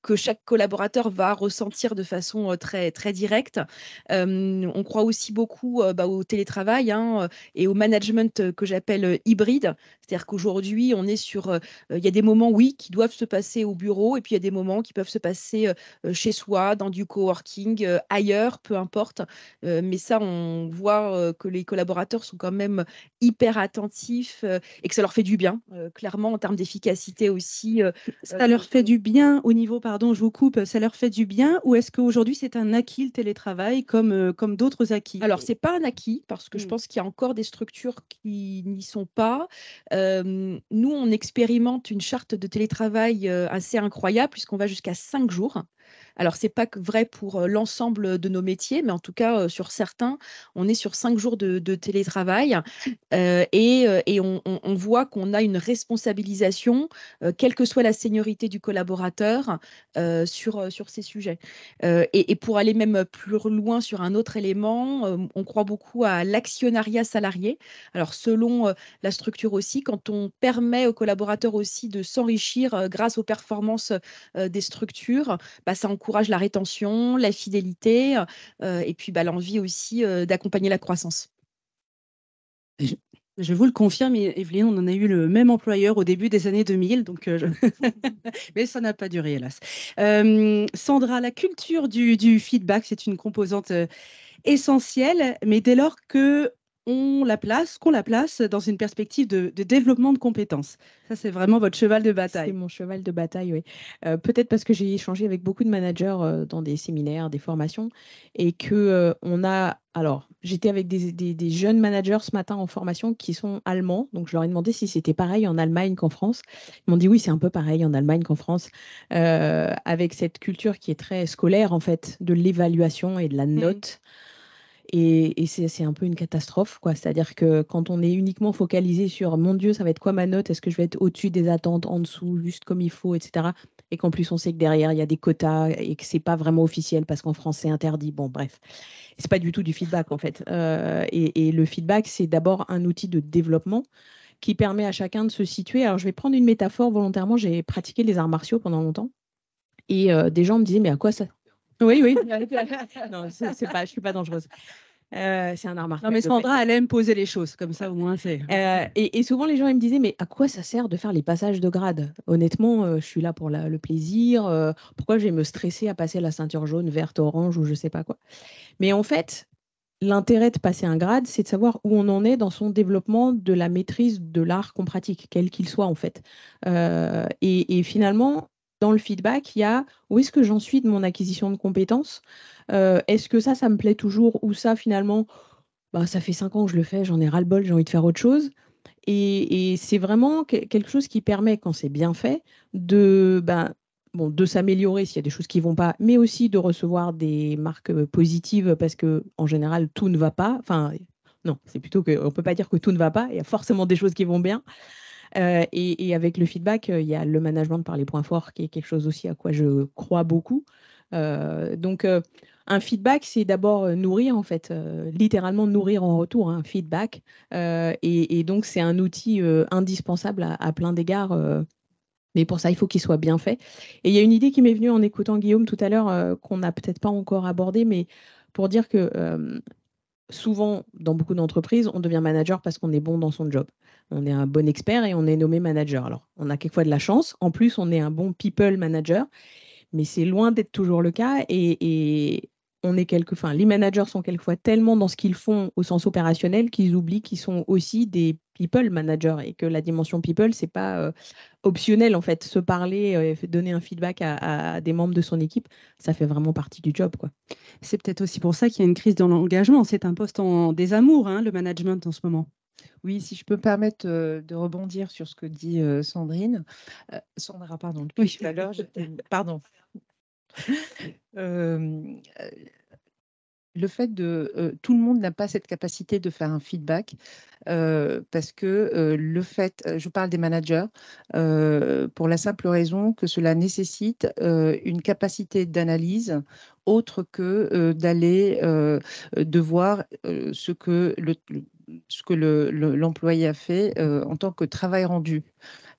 que chaque collaborateur va ressentir de façon très, très directe. On croit aussi beaucoup au télétravail, hein, et au management que j'appelle hybride. C'est-à-dire qu'aujourd'hui, on est sur... Il y a des moments, oui, qui doivent se passer au bureau, et puis il y a des moments qui peuvent se passer chez soi, dans du coworking, ailleurs, peu importe. Mais ça, on voit que les collaborateurs sont quand même hyper attentifs et que ça leur fait du bien, clairement, en termes d'efficacité aussi. Ça leur fait du bien au niveau, pardon, je vous coupe, ça leur fait du bien ou est-ce qu'aujourd'hui c'est un acquis le télétravail comme d'autres acquis? Alors, ce n'est pas un acquis parce que je pense qu'il y a encore des structures qui n'y sont pas. Nous, on expérimente une charte de télétravail assez incroyable puisqu'on va jusqu'à 5 jours. Alors, ce n'est pas vrai pour l'ensemble de nos métiers, mais en tout cas, sur certains, on est sur 5 jours de télétravail et on voit qu'on a une responsabilisation, quelle que soit la seniorité du collaborateur, sur ces sujets. Et pour aller même plus loin sur un autre élément, on croit beaucoup à l'actionnariat salarié. Alors, selon la structure aussi, quand on permet aux collaborateurs aussi de s'enrichir grâce aux performances des structures, ça encourage la rétention, la fidélité et puis l'envie aussi d'accompagner la croissance. Je vous le confirme, Evelyne, on en a eu le même employeur au début des années 2000, donc mais ça n'a pas duré, hélas. Sandra, la culture du feedback, c'est une composante essentielle, mais dès lors qu'on la place dans une perspective de développement de compétences. Ça, c'est vraiment votre cheval de C'est bataille. mon cheval de bataille, oui. Peut-être parce que j'ai échangé avec beaucoup de managers dans des séminaires, des formations, et que on a. Alors, j'étais avec des jeunes managers ce matin en formation qui sont allemands, donc je leur ai demandé si c'était pareil en Allemagne qu'en France. Ils m'ont dit oui, c'est un peu pareil en Allemagne qu'en France, avec cette culture qui est très scolaire en fait, de l'évaluation et de la note. Et c'est un peu une catastrophe, quoi. C'est-à-dire que quand on est uniquement focalisé sur mon Dieu, ça va être quoi ma note? Est-ce que je vais être au-dessus des attentes, en dessous, juste comme il faut, etc. Et qu'en plus, on sait que derrière, il y a des quotas et que c'est pas vraiment officiel parce qu'en France, c'est interdit. Bon, bref. C'est pas du tout du feedback, en fait. Et le feedback, c'est d'abord un outil de développement qui permet à chacun de se situer. Alors, je vais prendre une métaphore volontairement. J'ai pratiqué les arts martiaux pendant longtemps. Et des gens me disaient, mais à quoi ça? Oui, oui. Non, c'est pas, je suis pas dangereuse. C'est un art Non, martial. mais Sandra, elle aime poser les choses, comme ça, au moins, c'est. Et souvent, les gens ils me disaient, mais à quoi ça sert de faire les passages de grade? Honnêtement, je suis là pour le plaisir. Pourquoi je vais me stresser à passer la ceinture jaune, verte, orange ou je sais pas quoi? Mais en fait, l'intérêt de passer un grade, c'est de savoir où on en est dans son développement de la maîtrise de l'art qu'on pratique, quel qu'il soit en fait. Et finalement, dans le feedback, il y a où est-ce que j'en suis de mon acquisition de compétences? Est-ce que ça me plaît toujours? Ou ça, finalement, bah, ça fait 5 ans que je le fais, j'en ai ras-le-bol, j'ai envie de faire autre chose. Et c'est vraiment quelque chose qui permet, quand c'est bien fait, de s'améliorer s'il y a des choses qui ne vont pas, mais aussi de recevoir des marques positives parce que en général, tout ne va pas. Enfin, non, c'est plutôt qu'on ne peut pas dire que tout ne va pas. Il y a forcément des choses qui vont bien. Et avec le feedback, il y a le management par les points forts qui est quelque chose aussi à quoi je crois beaucoup. Donc, un feedback, c'est d'abord nourrir, en fait, littéralement nourrir en retour, un feedback. Et donc, c'est un outil indispensable à plein d'égards. Mais pour ça, il faut qu'il soit bien fait. Et il y a une idée qui m'est venue en écoutant Guillaume tout à l'heure, qu'on n'a peut-être pas encore abordée, mais pour dire que souvent, dans beaucoup d'entreprises, on devient manager parce qu'on est bon dans son job. On est un bon expert et on est nommé manager. Alors, on a quelquefois de la chance. En plus, on est un bon people manager, mais c'est loin d'être toujours le cas. Et les managers sont quelquefois tellement dans ce qu'ils font au sens opérationnel qu'ils oublient qu'ils sont aussi des people managers et que la dimension people, c'est pas optionnel en fait. Se parler, donner un feedback à des membres de son équipe, ça fait vraiment partie du job, quoi. C'est peut-être aussi pour ça qu'il y a une crise dans l'engagement. C'est un poste en désamour, hein, le management en ce moment. Oui, si je peux me permettre de rebondir sur ce que dit Sandrine. Sandra, pardon, depuis Oui. tout à l'heure, pardon. Le fait de tout le monde n'a pas cette capacité de faire un feedback parce que le fait, je parle des managers, pour la simple raison que cela nécessite une capacité d'analyse autre que d'aller de voir ce que l'employé a fait en tant que travail rendu.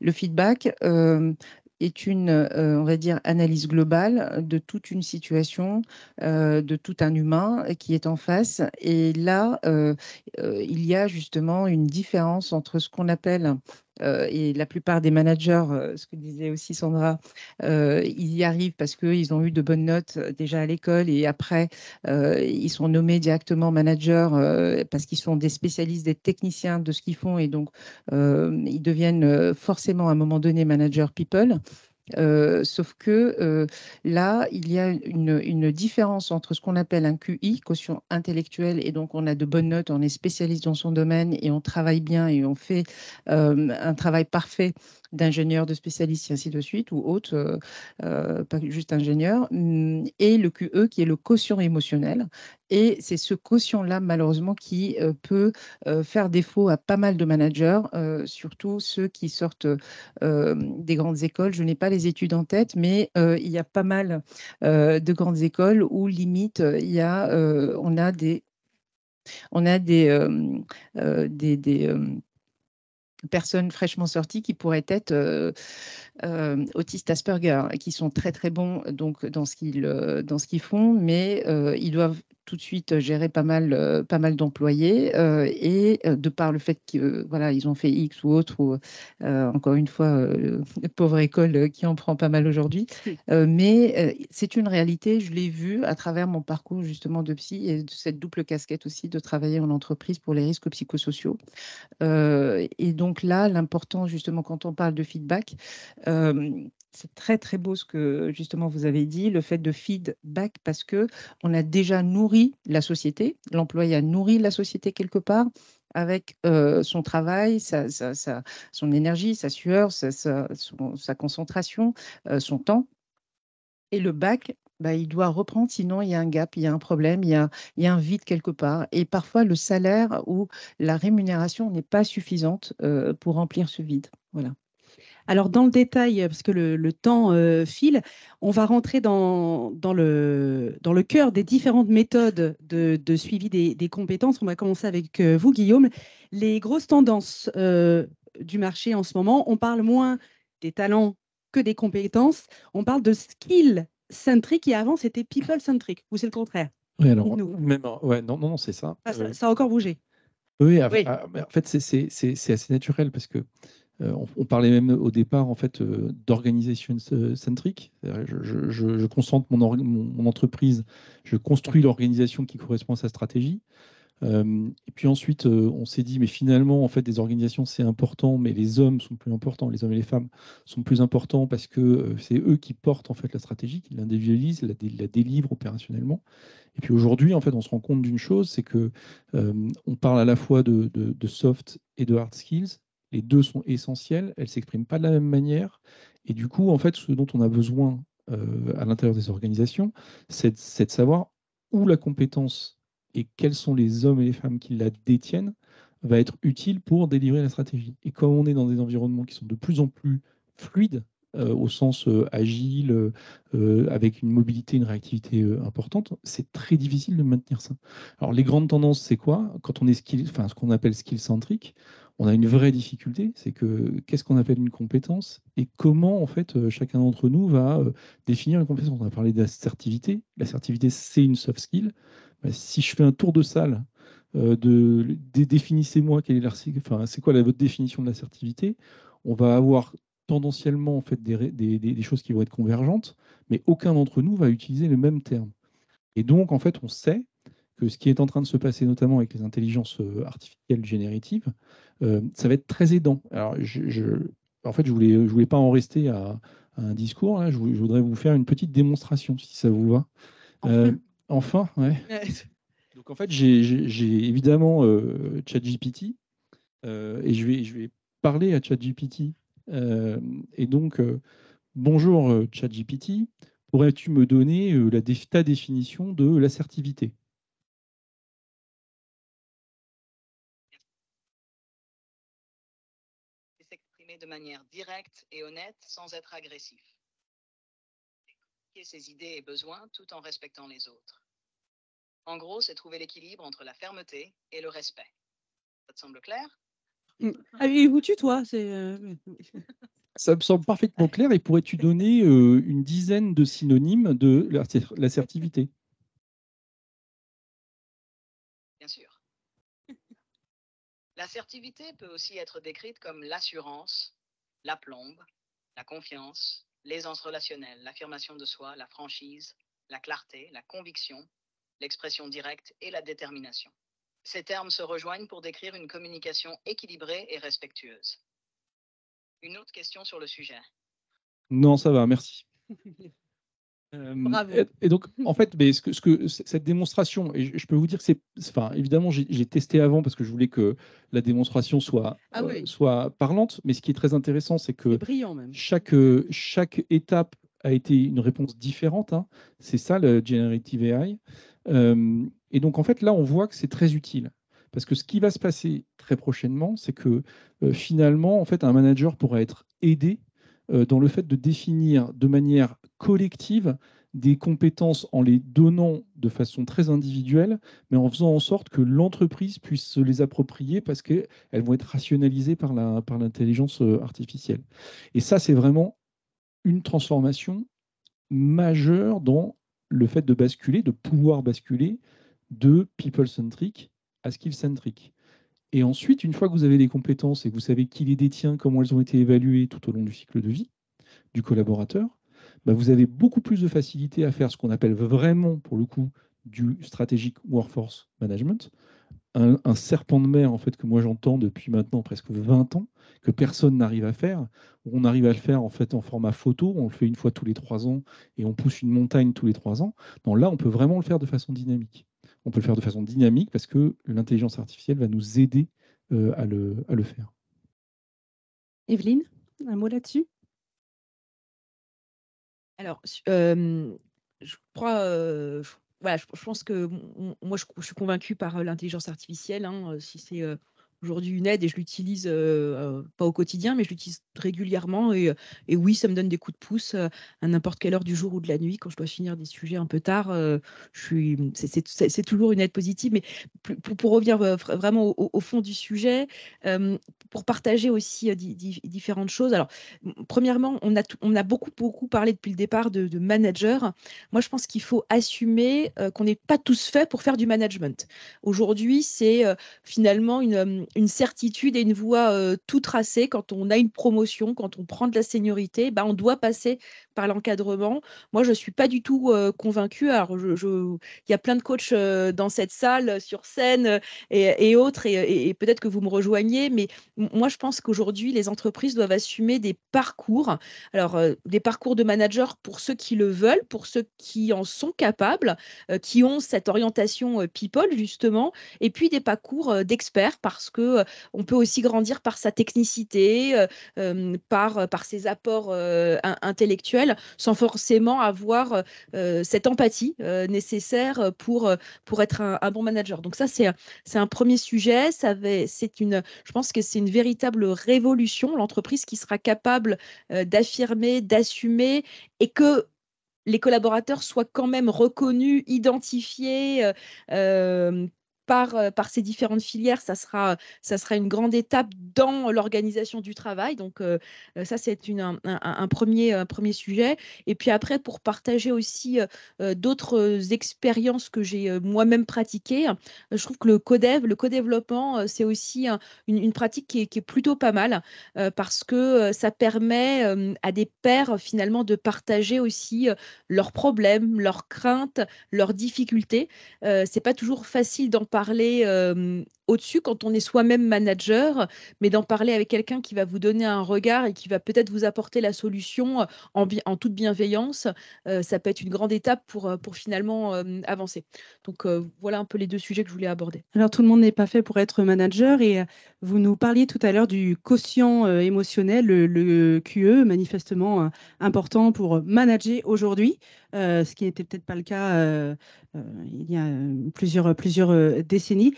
Le feedback est une, on va dire, analyse globale de toute une situation, de tout un humain qui est en face. Et là, il y a justement une différence entre ce qu'on appelle, et la plupart des managers, ce que disait aussi Sandra, ils y arrivent parce qu'ils ont eu de bonnes notes déjà à l'école et après, ils sont nommés directement managers parce qu'ils sont des spécialistes, des techniciens de ce qu'ils font et donc ils deviennent forcément à un moment donné managers people. Sauf que là, il y a une différence entre ce qu'on appelle un QI, quotient intellectuel, et donc on a de bonnes notes, on est spécialiste dans son domaine et on travaille bien et on fait un travail parfait d'ingénieur, de spécialiste, et ainsi de suite, ou autre, pas juste ingénieur, et le QE qui est le quotient émotionnel. Et c'est ce quotient-là, malheureusement, qui peut faire défaut à pas mal de managers, surtout ceux qui sortent des grandes écoles. Je n'ai pas les études en tête, mais il y a pas mal de grandes écoles où limite, on a des personnes fraîchement sorties qui pourraient être autistes Asperger, qui sont très très bons donc, dans ce qu'ils font, mais ils doivent tout de suite géré pas mal d'employés et de par le fait que voilà, ils ont fait X ou autre, ou encore une fois, pauvre école qui en prend pas mal aujourd'hui. Mais c'est une réalité, je l'ai vu à travers mon parcours justement de psy et de cette double casquette aussi de travailler en entreprise pour les risques psychosociaux. Et donc là, l'important justement quand on parle de feedback, c'est très très beau ce que justement vous avez dit, le fait de feedback, parce que on a déjà nourri la société, l'employé a nourri la société quelque part avec son travail, son énergie, sa sueur, sa concentration, son temps. Et le bac, bah, il doit reprendre, sinon il y a un gap, il y a un problème, il y a un vide quelque part. Et parfois, le salaire ou la rémunération n'est pas suffisante pour remplir ce vide. Voilà. Alors, dans le détail, parce que le temps file, on va rentrer dans le cœur des différentes méthodes de suivi des compétences. On va commencer avec vous, Guillaume. Les grosses tendances du marché en ce moment, on parle moins des talents que des compétences. On parle de skill-centric et avant, c'était people-centric. Ou c'est le contraire? Oui, alors, Dites-nous. même, ouais, non, c'est ça. Ah, ça a encore bougé. Oui, Oui. en fait, c'est assez naturel parce que on parlait même au départ en fait d'organisation centrique. Je concentre mon entreprise, je construis l'organisation qui correspond à sa stratégie. Et puis ensuite, on s'est dit, mais finalement, en fait, des organisations, c'est important, mais les hommes sont plus importants, les hommes et les femmes sont plus importants parce que c'est eux qui portent en fait la stratégie, qui l'individualisent, la délivrent opérationnellement. Et puis aujourd'hui, en fait, on se rend compte d'une chose, c'est que on parle à la fois de soft et de hard skills. Les deux sont essentiels, elles ne s'expriment pas de la même manière. Et du coup, en fait, ce dont on a besoin à l'intérieur des organisations, c'est de savoir où la compétence et quels sont les hommes et les femmes qui la détiennent va être utile pour délivrer la stratégie. Et comme on est dans des environnements qui sont de plus en plus fluides, au sens agile, avec une mobilité, une réactivité importante, c'est très difficile de maintenir ça. Alors les grandes tendances, c'est quoi? Quand on est ce qu'on appelle skill-centrique, on a une vraie difficulté, c'est que qu'est-ce qu'on appelle une compétence et comment en fait chacun d'entre nous va définir une compétence. On a parlé d'assertivité. L'assertivité, c'est une soft skill. Bah, si je fais un tour de salle, définissez-moi c'est quoi votre définition de l'assertivité, on va avoir tendanciellement en fait des choses qui vont être convergentes, mais aucun d'entre nous va utiliser le même terme. Et donc en fait, on sait que ce qui est en train de se passer, notamment avec les intelligences artificielles génératives, ça va être très aidant. Alors, en fait, je voulais pas en rester à un discours. Là. Je voudrais vous faire une petite démonstration, si ça vous va. Enfin, ouais. Donc en fait, j'ai évidemment ChatGPT et je vais parler à ChatGPT. Et donc, bonjour ChatGPT, pourrais-tu me donner ta définition de l'assertivité? S'exprimer de manière directe et honnête sans être agressif. Expliquer ses idées et besoins tout en respectant les autres. En gros, c'est trouver l'équilibre entre la fermeté et le respect. Ça te semble clair? Ah, et vous tutoie, Ça me semble parfaitement clair. Et pourrais-tu donner une dizaine de synonymes de l'assertivité? Bien sûr. L'assertivité peut aussi être décrite comme l'assurance, l'aplomb, la confiance, l'aisance relationnelle, l'affirmation de soi, la franchise, la clarté, la conviction, l'expression directe et la détermination. Ces termes se rejoignent pour décrire une communication équilibrée et respectueuse. Une autre question sur le sujet? Non, ça va, merci. Bravo. Et donc, en fait, mais cette démonstration, et je peux vous dire que enfin, évidemment, j'ai testé avant parce que je voulais que la démonstration soit parlante, mais ce qui est très intéressant, c'est que brillant même. Chaque étape a été une réponse différente. Hein. C'est ça, le Generative AI. Et donc, en fait, là, on voit que c'est très utile. Parce que ce qui va se passer très prochainement, c'est que finalement, en fait, un manager pourra être aidé dans le fait de définir de manière collective des compétences en les donnant de façon très individuelle, mais en faisant en sorte que l'entreprise puisse se les approprier parce qu'elles vont être rationalisées par l'intelligence artificielle. Et ça, c'est vraiment une transformation majeure dans le fait de basculer, de pouvoir basculer de people-centric à skill-centric. Et ensuite, une fois que vous avez les compétences et que vous savez qui les détient, comment elles ont été évaluées tout au long du cycle de vie du collaborateur, bah vous avez beaucoup plus de facilité à faire ce qu'on appelle vraiment, pour le coup, du strategic workforce management, un serpent de mer en fait que moi j'entends depuis maintenant presque 20 ans, que personne n'arrive à faire. On arrive à le faire en fait en format photo, on le fait une fois tous les 3 ans et on pousse une montagne tous les 3 ans. Non, là, on peut vraiment le faire de façon dynamique. On peut le faire de façon dynamique parce que l'intelligence artificielle va nous aider à le faire. Evelyne, un mot là-dessus? Alors, je crois, voilà, je pense que moi, je suis convaincue par l'intelligence artificielle. Hein, si c'est aujourd'hui une aide et je l'utilise pas au quotidien, mais je l'utilise régulièrement. Et oui, ça me donne des coups de pouce à n'importe quelle heure du jour ou de la nuit quand je dois finir des sujets un peu tard. C'est toujours une aide positive. Mais pour revenir vraiment au fond du sujet, pour partager aussi différentes choses. Alors, premièrement, on a beaucoup parlé depuis le départ de manager. Moi, je pense qu'il faut assumer qu'on n'est pas tous faits pour faire du management. Aujourd'hui, c'est finalement une certitude et une voie tout tracée. Quand on a une promotion, quand on prend de la seniorité, on doit passer par l'encadrement. Moi, je ne suis pas du tout convaincue. Alors, il y a plein de coachs dans cette salle, sur scène et autres, et peut-être que vous me rejoignez, mais moi, je pense qu'aujourd'hui, les entreprises doivent assumer des parcours. Alors, des parcours de manager pour ceux qui le veulent, pour ceux qui en sont capables, qui ont cette orientation people, justement, et puis des parcours d'experts, parce que on peut aussi grandir par sa technicité, par ses apports intellectuels, sans forcément avoir cette empathie nécessaire pour être un bon manager. Donc ça, c'est un premier sujet. Je pense que c'est une véritable révolution, l'entreprise qui sera capable d'affirmer, d'assumer, et que les collaborateurs soient quand même reconnus, identifiés par ces différentes filières. Ça sera une grande étape dans l'organisation du travail. Donc, ça, c'est un premier sujet. Et puis après, pour partager aussi d'autres expériences que j'ai moi-même pratiquées, je trouve que le co-développement, c'est aussi une pratique qui est plutôt pas mal, parce que ça permet à des pairs finalement de partager aussi leurs problèmes, leurs craintes, leurs difficultés. C'est pas toujours facile d'en parler au-dessus quand on est soi-même manager, mais d'en parler avec quelqu'un qui va vous donner un regard et qui va peut-être vous apporter la solution en toute bienveillance, ça peut être une grande étape pour finalement avancer. Donc voilà un peu les deux sujets que je voulais aborder. Alors, tout le monde n'est pas fait pour être manager et vous nous parliez tout à l'heure du quotient émotionnel, le QE, manifestement important pour manager aujourd'hui, ce qui n'était peut-être pas le cas il y a plusieurs décennies.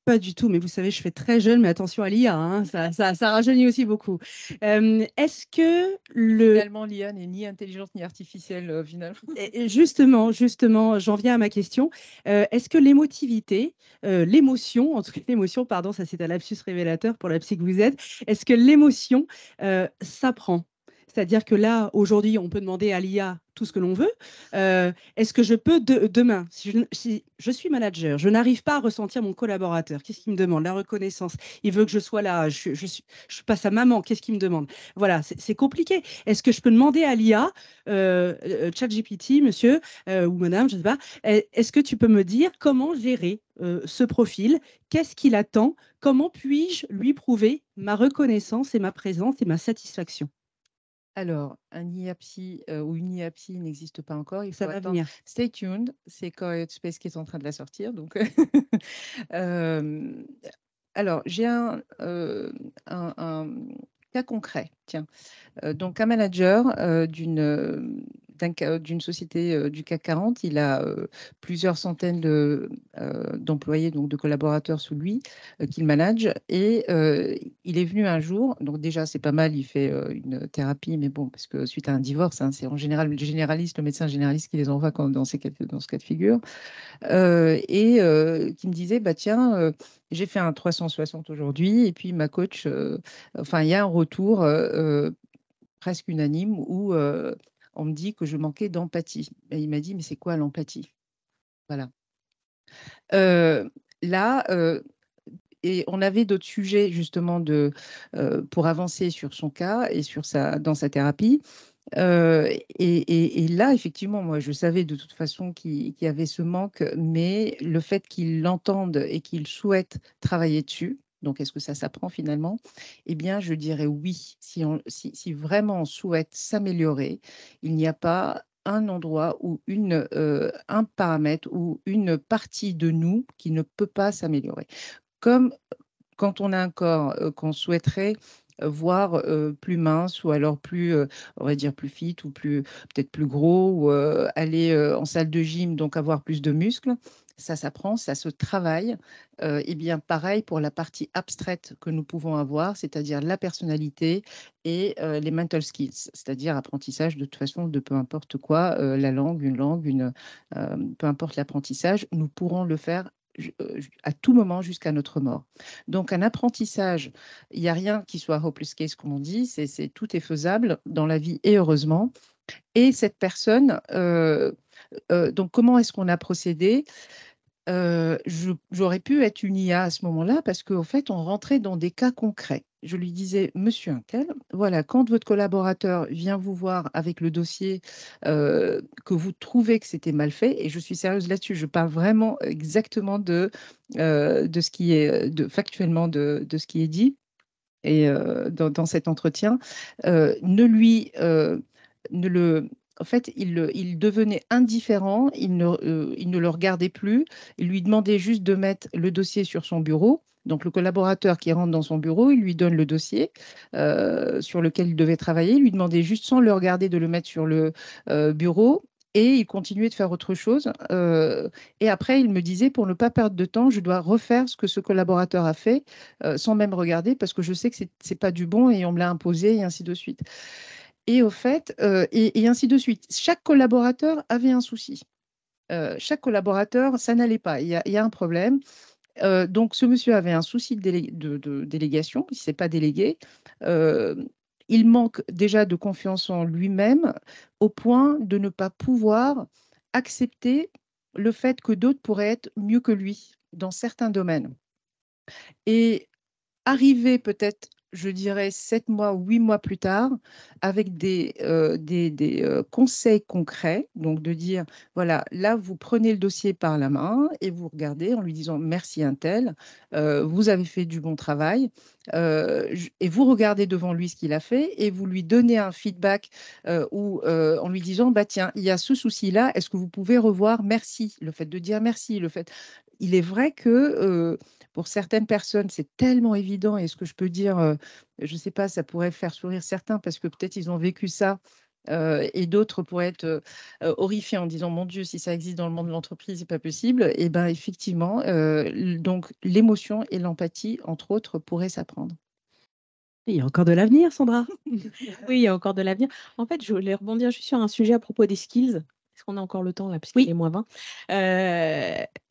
Pas du tout, mais vous savez, je fais très jeune, mais attention à l'IA, hein, ça rajeunit aussi beaucoup. Est-ce que Finalement, l'IA n'est ni intelligente ni artificielle, finalement. Justement, j'en viens à ma question. Est-ce que l'émotivité, l'émotion, en tout cas l'émotion, pardon, ça c'est un lapsus révélateur pour la psy que vous êtes, est-ce que l'émotion s'apprend? C'est-à-dire que là, aujourd'hui, on peut demander à l'IA tout ce que l'on veut. Est-ce que je peux demain, si je suis manager, je n'arrive pas à ressentir mon collaborateur, qu'est-ce qu'il me demande? La reconnaissance. Il veut que je sois là, je passe à maman, qu'est-ce qu'il me demande? Voilà, c'est compliqué. Est-ce que je peux demander à l'IA, ChatGPT, monsieur ou madame, je ne sais pas, est-ce que tu peux me dire comment gérer ce profil? Qu'est-ce qu'il attend? Comment puis-je lui prouver ma reconnaissance et ma présence et ma satisfaction? Alors, un IAPSI ou une IAPSI n'existe pas encore. Il faut Ça va attendre. venir. Stay tuned. C'est Coyote Space qui est en train de la sortir. Donc, alors, j'ai un cas concret. Tiens, donc un manager d'une société du CAC 40, il a plusieurs centaines d'employés, donc de collaborateurs sous lui, qu'il manage. Et il est venu un jour, donc déjà c'est pas mal, il fait une thérapie, mais bon, parce que suite à un divorce, hein, c'est en général le généraliste, le médecin généraliste qui les envoie dans ce cas de figure, et qui me disait, bah tiens, j'ai fait un 360 aujourd'hui, et puis ma coach, enfin il y a un retour presque unanime où on me dit que je manquais d'empathie. Et il m'a dit, mais c'est quoi l'empathie? Voilà. Là, et on avait d'autres sujets justement pour avancer sur son cas et dans sa thérapie. Et là, effectivement, moi, je savais de toute façon qu'il y avait ce manque, mais le fait qu'il l'entende et qu'il souhaite travailler dessus, donc est-ce que ça s'apprend finalement? Eh bien, je dirais oui. Si vraiment on souhaite s'améliorer, il n'y a pas un endroit ou un paramètre ou une partie de nous qui ne peut pas s'améliorer. Comme quand on a un corps qu'on souhaiterait voir plus mince ou alors plus, on va dire plus fit ou peut-être plus gros ou aller en salle de gym, donc avoir plus de muscles, ça s'apprend, ça se travaille. Et bien pareil pour la partie abstraite que nous pouvons avoir, c'est-à-dire la personnalité et les mental skills, c'est-à-dire apprentissage de toute façon de peu importe quoi, la langue, peu importe l'apprentissage, nous pourrons le faire à tout moment jusqu'à notre mort. Donc, un apprentissage, il n'y a rien qui soit hopeless case, comme on dit, tout est faisable dans la vie et heureusement. Et cette personne, donc comment est-ce qu'on a procédé? J'aurais pu être une IA à ce moment-là parce qu'en fait, on rentrait dans des cas concrets. Je lui disais, monsieur untel, voilà, quand votre collaborateur vient vous voir avec le dossier que vous trouvez que c'était mal fait, et je suis sérieuse là-dessus, je parle vraiment exactement de ce qui est factuellement de ce qui est dit et dans cet entretien, en fait, il devenait indifférent, il ne le regardait plus, il lui demandait juste de mettre le dossier sur son bureau. Donc, le collaborateur qui rentre dans son bureau, il lui donne le dossier sur lequel il devait travailler, il lui demandait juste sans le regarder de le mettre sur le bureau. Et il continuait de faire autre chose. Et après, il me disait, pour ne pas perdre de temps, je dois refaire ce que ce collaborateur a fait sans même regarder parce que je sais que c'est pas du bon et on me l'a imposé et ainsi de suite. Et au fait, et ainsi de suite. Chaque collaborateur avait un souci. Chaque collaborateur, ça n'allait pas. Il y a un problème. Donc, ce monsieur avait un souci de délégation. Il ne s'est pas délégué. Il manque déjà de confiance en lui-même au point de ne pas pouvoir accepter le fait que d'autres pourraient être mieux que lui dans certains domaines. Et arriver peut-être, je dirais, 7 mois ou 8 mois plus tard, avec des conseils concrets, donc de dire, voilà, là, vous prenez le dossier par la main et vous regardez en lui disant, merci untel, vous avez fait du bon travail, et vous regardez devant lui ce qu'il a fait et vous lui donnez un feedback en lui disant, bah, tiens, il y a ce souci-là, est-ce que vous pouvez revoir? Merci, le fait de dire merci, il est vrai que pour certaines personnes, c'est tellement évident. Et ce que je peux dire, je ne sais pas, ça pourrait faire sourire certains parce que peut-être ils ont vécu ça. Et d'autres pourraient être horrifiés en disant, mon Dieu, si ça existe dans le monde de l'entreprise, c'est pas possible. Et bien, effectivement, donc l'émotion et l'empathie, entre autres, pourraient s'apprendre. Il y a encore de l'avenir, Sandra. Oui, il y a encore de l'avenir. En fait, je voulais rebondir juste sur un sujet à propos des skills. Est-ce qu'on a encore le temps là, puisqu'il Oui. est moins 20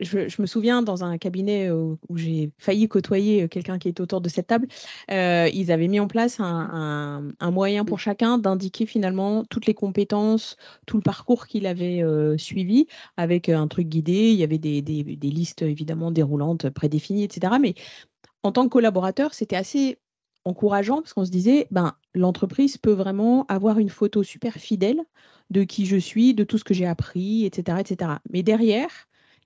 je me souviens dans un cabinet où j'ai failli côtoyer quelqu'un qui est autour de cette table, ils avaient mis en place un moyen pour chacun d'indiquer finalement toutes les compétences, tout le parcours qu'il avait suivi avec un truc guidé. Il y avait des listes évidemment déroulantes, prédéfinies, etc. Mais en tant que collaborateur, c'était assez encourageant parce qu'on se disait, ben, l'entreprise peut vraiment avoir une photo super fidèle de qui je suis, de tout ce que j'ai appris, etc., etc. Mais derrière,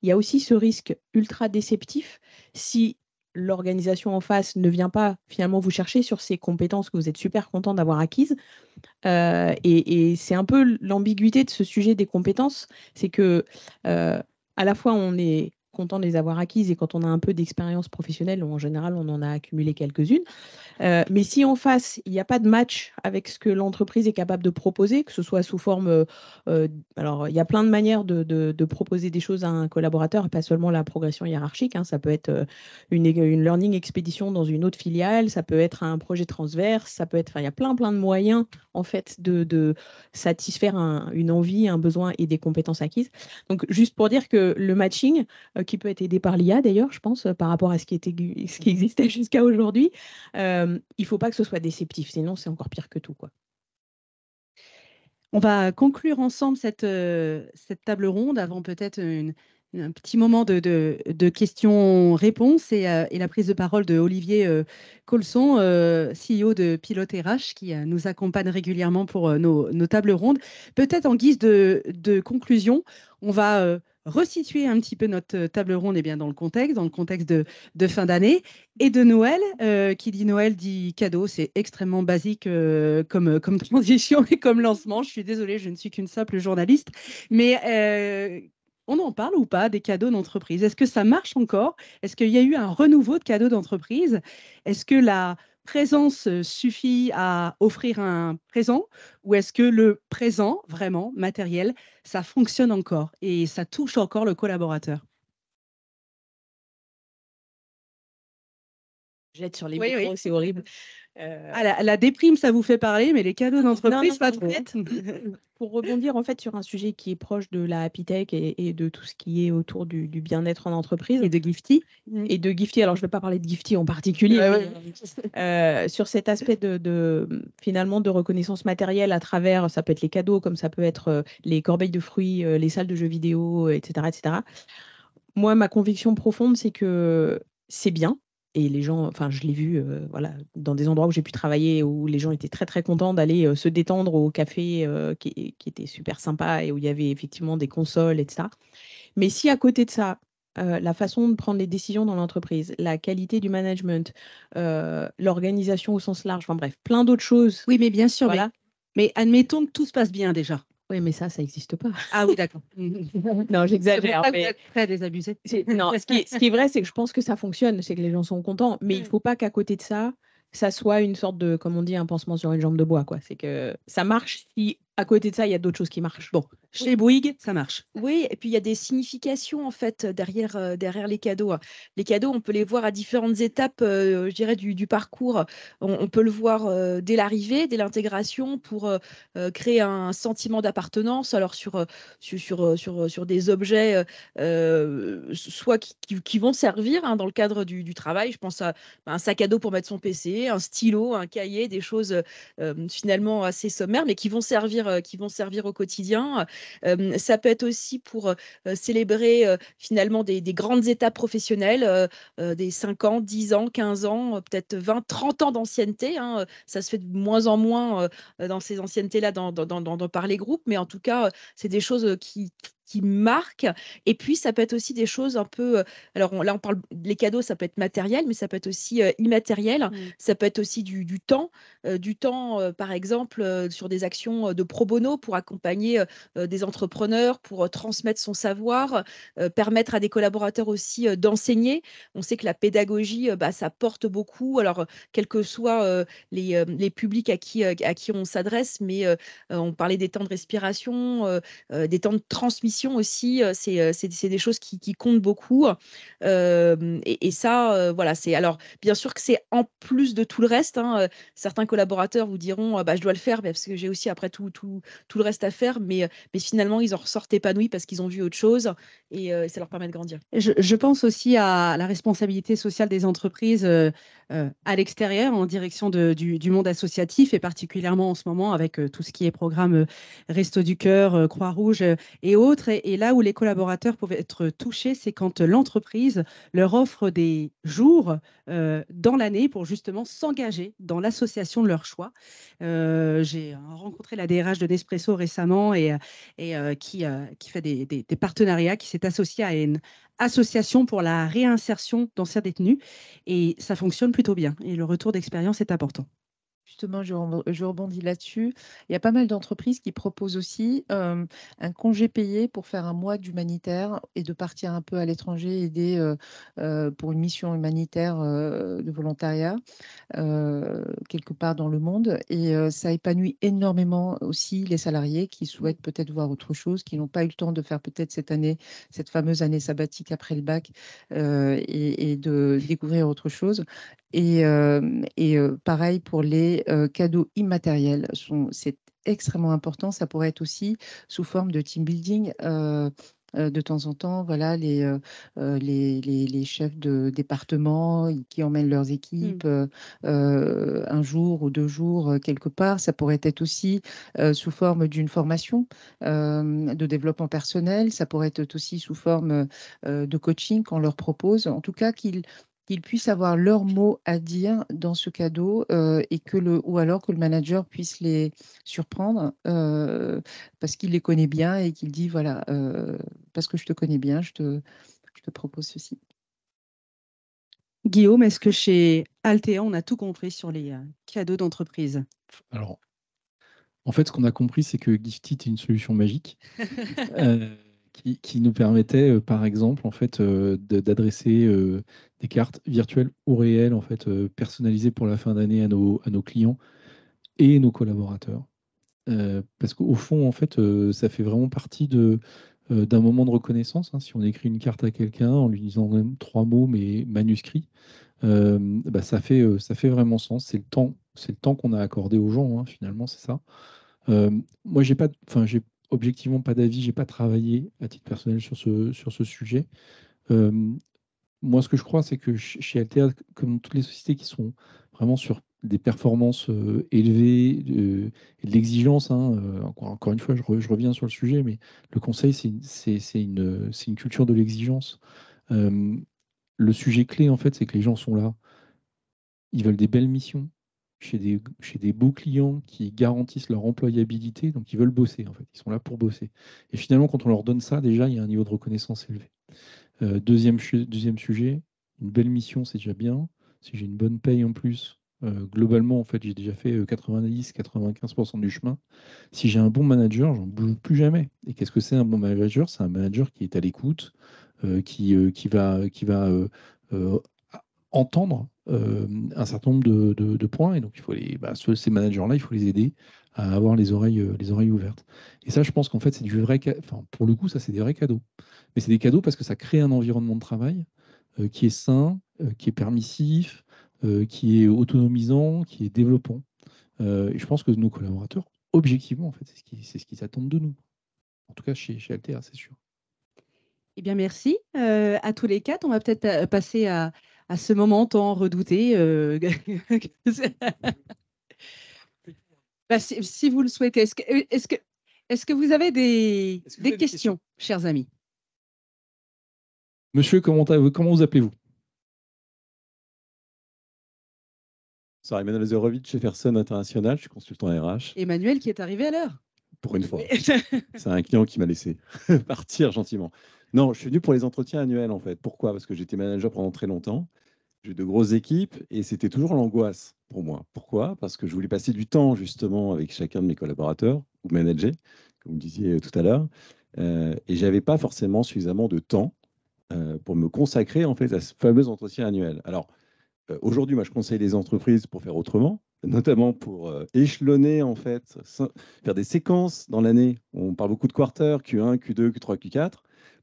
il y a aussi ce risque ultra déceptif si l'organisation en face ne vient pas finalement vous chercher sur ces compétences que vous êtes super content d'avoir acquises. Et c'est un peu l'ambiguïté de ce sujet des compétences, c'est que à la fois on est content de les avoir acquises et quand on a un peu d'expérience professionnelle, en général on en a accumulé quelques-unes. Mais si en face, il n'y a pas de match avec ce que l'entreprise est capable de proposer, que ce soit sous forme... alors, il y a plein de manières de proposer des choses à un collaborateur, et pas seulement la progression hiérarchique. Hein. Ça peut être une learning expédition dans une autre filiale, ça peut être un projet transverse, ça peut être... Enfin, il y a plein de moyens, en fait, de satisfaire une envie, un besoin et des compétences acquises. Donc, juste pour dire que le matching, qui peut être aidé par l'IA, d'ailleurs, je pense, par rapport à ce qui existait jusqu'à aujourd'hui, il ne faut pas que ce soit déceptif, sinon c'est encore pire que tout, quoi. On va conclure ensemble cette table ronde avant peut-être un petit moment de questions-réponses et la prise de parole de Olivier Colson, CEO de Pilote RH, qui nous accompagne régulièrement pour nos tables rondes. Peut-être en guise de conclusion, on va resituer un petit peu notre table ronde dans le contexte de fin d'année et de Noël. Qui dit Noël dit cadeau, c'est extrêmement basique comme transition et comme lancement. Je suis désolée, je ne suis qu'une simple journaliste, mais on en parle ou pas des cadeaux d'entreprise? Est-ce que ça marche encore? Est-ce qu'il y a eu un renouveau de cadeaux d'entreprise? Est-ce que la présence suffit à offrir un présent ou est-ce que le présent, vraiment matériel, ça fonctionne encore et ça touche encore le collaborateur? Jette sur les Oui, micros, oui. c'est horrible. Ah, la déprime, ça vous fait parler, mais les cadeaux d'entreprise, pas trop. En fait, pour rebondir en fait sur un sujet qui est proche de la happy tech et de tout ce qui est autour du bien-être en entreprise. Et de Gifty. Et de Gifty, alors je ne vais pas parler de Gifty en particulier, sur cet aspect finalement de reconnaissance matérielle à travers, ça peut être les cadeaux, comme ça peut être les corbeilles de fruits, les salles de jeux vidéo, etc., etc. Moi, ma conviction profonde, c'est que c'est bien. Et les gens, enfin, je l'ai vu voilà, dans des endroits où j'ai pu travailler, où les gens étaient très, très contents d'aller se détendre au café qui était super sympa et où il y avait effectivement des consoles, etc. Mais si à côté de ça, la façon de prendre les décisions dans l'entreprise, la qualité du management, l'organisation au sens large, enfin bref, plein d'autres choses. Oui, mais bien sûr, Voilà. mais admettons que tout se passe bien déjà. Oui, mais ça n'existe pas. Ah oui, d'accord. Non, j'exagère. C'est pour ça que mais- vous êtes très désabusé. Non, ce qui est vrai, c'est que je pense que ça fonctionne, c'est que les gens sont contents, mais il ne faut pas qu'à côté de ça, ça soit une sorte de, comme on dit, un pansement sur une jambe de bois, quoi. C'est que ça marche si à côté de ça, il y a d'autres choses qui marchent. Bon, chez Bouygues, ça marche. Oui, et puis il y a des significations en fait derrière les cadeaux. Les cadeaux, on peut les voir à différentes étapes, je dirais, du parcours. On peut le voir dès l'arrivée, dès l'intégration, pour créer un sentiment d'appartenance. Alors sur des objets, soit qui vont servir dans le cadre du travail. Je pense à un sac à dos pour mettre son PC, un stylo, un cahier, des choses finalement assez sommaires, mais qui vont servir au quotidien. Ça peut être aussi pour célébrer finalement des grandes étapes professionnelles, des 5 ans, 10 ans, 15 ans, peut-être 20, 30 ans d'ancienneté. Ça se fait de moins en moins dans ces anciennetés-là par les groupes, mais en tout cas, c'est des choses qui marquent. Et puis, ça peut être aussi des choses un peu. Alors là, on parle les cadeaux, ça peut être matériel, mais ça peut être aussi immatériel. Ça peut être aussi du temps. Par exemple, sur des actions de pro bono pour accompagner des entrepreneurs, pour transmettre son savoir, permettre à des collaborateurs aussi d'enseigner. On sait que la pédagogie, ça porte beaucoup. Alors, quels que soient les publics à qui on s'adresse, mais on parlait des temps de respiration, des temps de transmission aussi. C'est des choses qui comptent beaucoup. Et ça, voilà, c'est alors bien sûr que c'est en plus de tout le reste. Certains collaborateurs vous diront, je dois le faire parce que j'ai aussi après tout le reste à faire, mais finalement, ils en ressortent épanouis parce qu'ils ont vu autre chose et ça leur permet de grandir. Je pense aussi à la responsabilité sociale des entreprises à l'extérieur, en direction du monde associatif, et particulièrement en ce moment avec tout ce qui est programme Resto du Cœur, Croix-Rouge et autres. Et là où les collaborateurs peuvent être touchés, c'est quand l'entreprise leur offre des jours dans l'année pour justement s'engager dans l'association de leur choix. J'ai rencontré la DRH de Nespresso récemment et qui fait des partenariats, qui s'est associée à une association pour la réinsertion d'anciens détenus. Et ça fonctionne plutôt bien. Et le retour d'expérience est important. Justement, je rebondis là-dessus. Il y a pas mal d'entreprises qui proposent aussi un congé payé pour faire un mois d'humanitaire et de partir un peu à l'étranger, aider pour une mission humanitaire de volontariat quelque part dans le monde. Et ça épanouit énormément aussi les salariés qui souhaitent peut-être voir autre chose, qui n'ont pas eu le temps de faire peut-être cette fameuse année sabbatique après le bac et de découvrir autre chose. Et pareil pour les cadeaux immatériels, c'est extrêmement important. Ça pourrait être aussi sous forme de team building. de temps en temps, voilà, les chefs de département qui emmènent leurs équipes un jour ou 2 jours quelque part. Ça pourrait être aussi sous forme d'une formation de développement personnel. Ça pourrait être aussi sous forme de coaching qu'on leur propose. En tout cas, qu'ils puissent avoir leur mot à dire dans ce cadeau et ou alors que le manager puisse les surprendre parce qu'il les connaît bien et qu'il dit voilà, parce que je te connais bien, je te propose ceci. Guillaume, est-ce que chez Altea, on a tout compris sur les cadeaux d'entreprise? Alors, en fait, ce qu'on a compris, c'est que Giftit est une solution magique qui nous permettait, par exemple, en fait, d'adresser des cartes virtuelles ou réelles, en fait, personnalisées pour la fin d'année à nos clients et nos collaborateurs. Parce qu'au fond, en fait, ça fait vraiment partie d'un moment de reconnaissance. Hein. Si on écrit une carte à quelqu'un en lui disant même 3 mots, mais manuscrits, bah, ça fait vraiment sens. C'est le temps qu'on a accordé aux gens, hein, finalement, c'est ça. Moi, j'ai objectivement pas d'avis, j'ai pas travaillé à titre personnel sur ce sujet. Moi, ce que je crois, c'est que chez Altea, comme toutes les sociétés qui sont vraiment sur des performances élevées et de l'exigence, hein, encore une fois, je reviens sur le sujet, mais le conseil, c'est une culture de l'exigence. Le sujet clé, en fait, c'est que les gens sont là. Ils veulent des belles missions chez des beaux clients qui garantissent leur employabilité, donc ils veulent bosser, en fait. Ils sont là pour bosser. Et finalement, quand on leur donne ça, déjà, il y a un niveau de reconnaissance élevé. Deuxième sujet, une belle mission, c'est déjà bien. Si j'ai une bonne paye en plus, globalement, en fait, j'ai déjà fait 90-95% du chemin. Si j'ai un bon manager, j'en bouge plus jamais. Et qu'est-ce que c'est un bon manager? C'est un manager qui est à l'écoute, qui va entendre un certain nombre de points. Et donc, il faut ces managers-là, il faut les aider à avoir les oreilles ouvertes. Et ça, je pense qu'en fait, c'est du vrai enfin, pour le coup, ça, c'est des vrais cadeaux. Mais c'est des cadeaux parce que ça crée un environnement de travail qui est sain, qui est permissif, qui est autonomisant, qui est développant. Et je pense que nos collaborateurs, objectivement, en fait, c'est ce qu'ils attendent de nous. En tout cas, chez Altea, c'est sûr. Eh bien, merci à tous les quatre. On va peut-être passer à ce moment tant redouté. Bah, si vous le souhaitez, est-ce que vous avez des questions, chers amis? Monsieur, comment vous appelez-vous? C'est Emmanuel Zorovic chez Ferson International, je suis consultant RH. Emmanuel qui est arrivé à l'heure. Pour une fois. C'est un client qui m'a laissé partir gentiment. Non, je suis venu pour les entretiens annuels en fait. Pourquoi? Parce que j'étais manager pendant très longtemps. J'ai eu de grosses équipes et c'était toujours l'angoisse pour moi. Pourquoi? Parce que je voulais passer du temps justement avec chacun de mes collaborateurs ou manager, comme vous disiez tout à l'heure. Et je n'avais pas forcément suffisamment de temps pour me consacrer en fait à ce fameux entretien annuel. Alors, aujourd'hui, moi, je conseille les entreprises pour faire autrement, notamment pour échelonner, en fait, faire des séquences dans l'année. On parle beaucoup de quarter, Q1, Q2, Q3, Q4,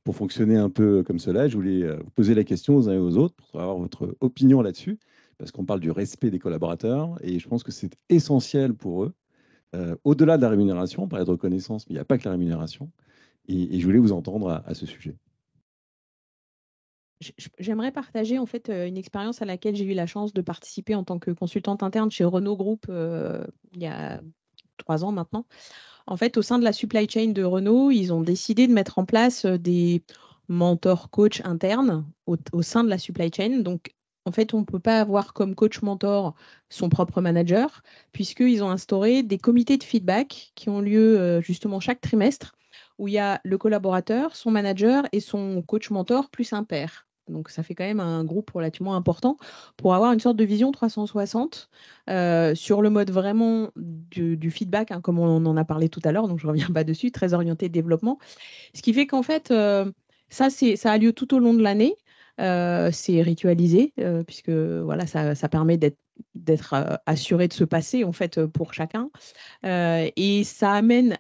pour fonctionner un peu comme cela. Je voulais vous poser la question aux uns et aux autres pour avoir votre opinion là-dessus, parce qu'on parle du respect des collaborateurs, et je pense que c'est essentiel pour eux. Au-delà de la rémunération, on parlait de reconnaissance, mais il n'y a pas que la rémunération, et je voulais vous entendre à ce sujet. J'aimerais partager en fait une expérience à laquelle j'ai eu la chance de participer en tant que consultante interne chez Renault Group il y a 3 ans maintenant. En fait, au sein de la supply chain de Renault, ils ont décidé de mettre en place des mentors coach internes au sein de la supply chain. Donc, en fait, on ne peut pas avoir comme coach mentor son propre manager, puisqu'ils ont instauré des comités de feedback qui ont lieu justement chaque trimestre, où il y a le collaborateur, son manager et son coach mentor plus un pair. Donc, ça fait quand même un groupe relativement important pour avoir une sorte de vision 360 sur le mode vraiment du feedback, hein, comme on en a parlé tout à l'heure, donc je ne reviens pas dessus, très orienté développement. Ce qui fait qu'en fait, ça a lieu tout au long de l'année. C'est ritualisé, puisque voilà, ça permet d'être assuré de se passer en fait pour chacun. Et ça amène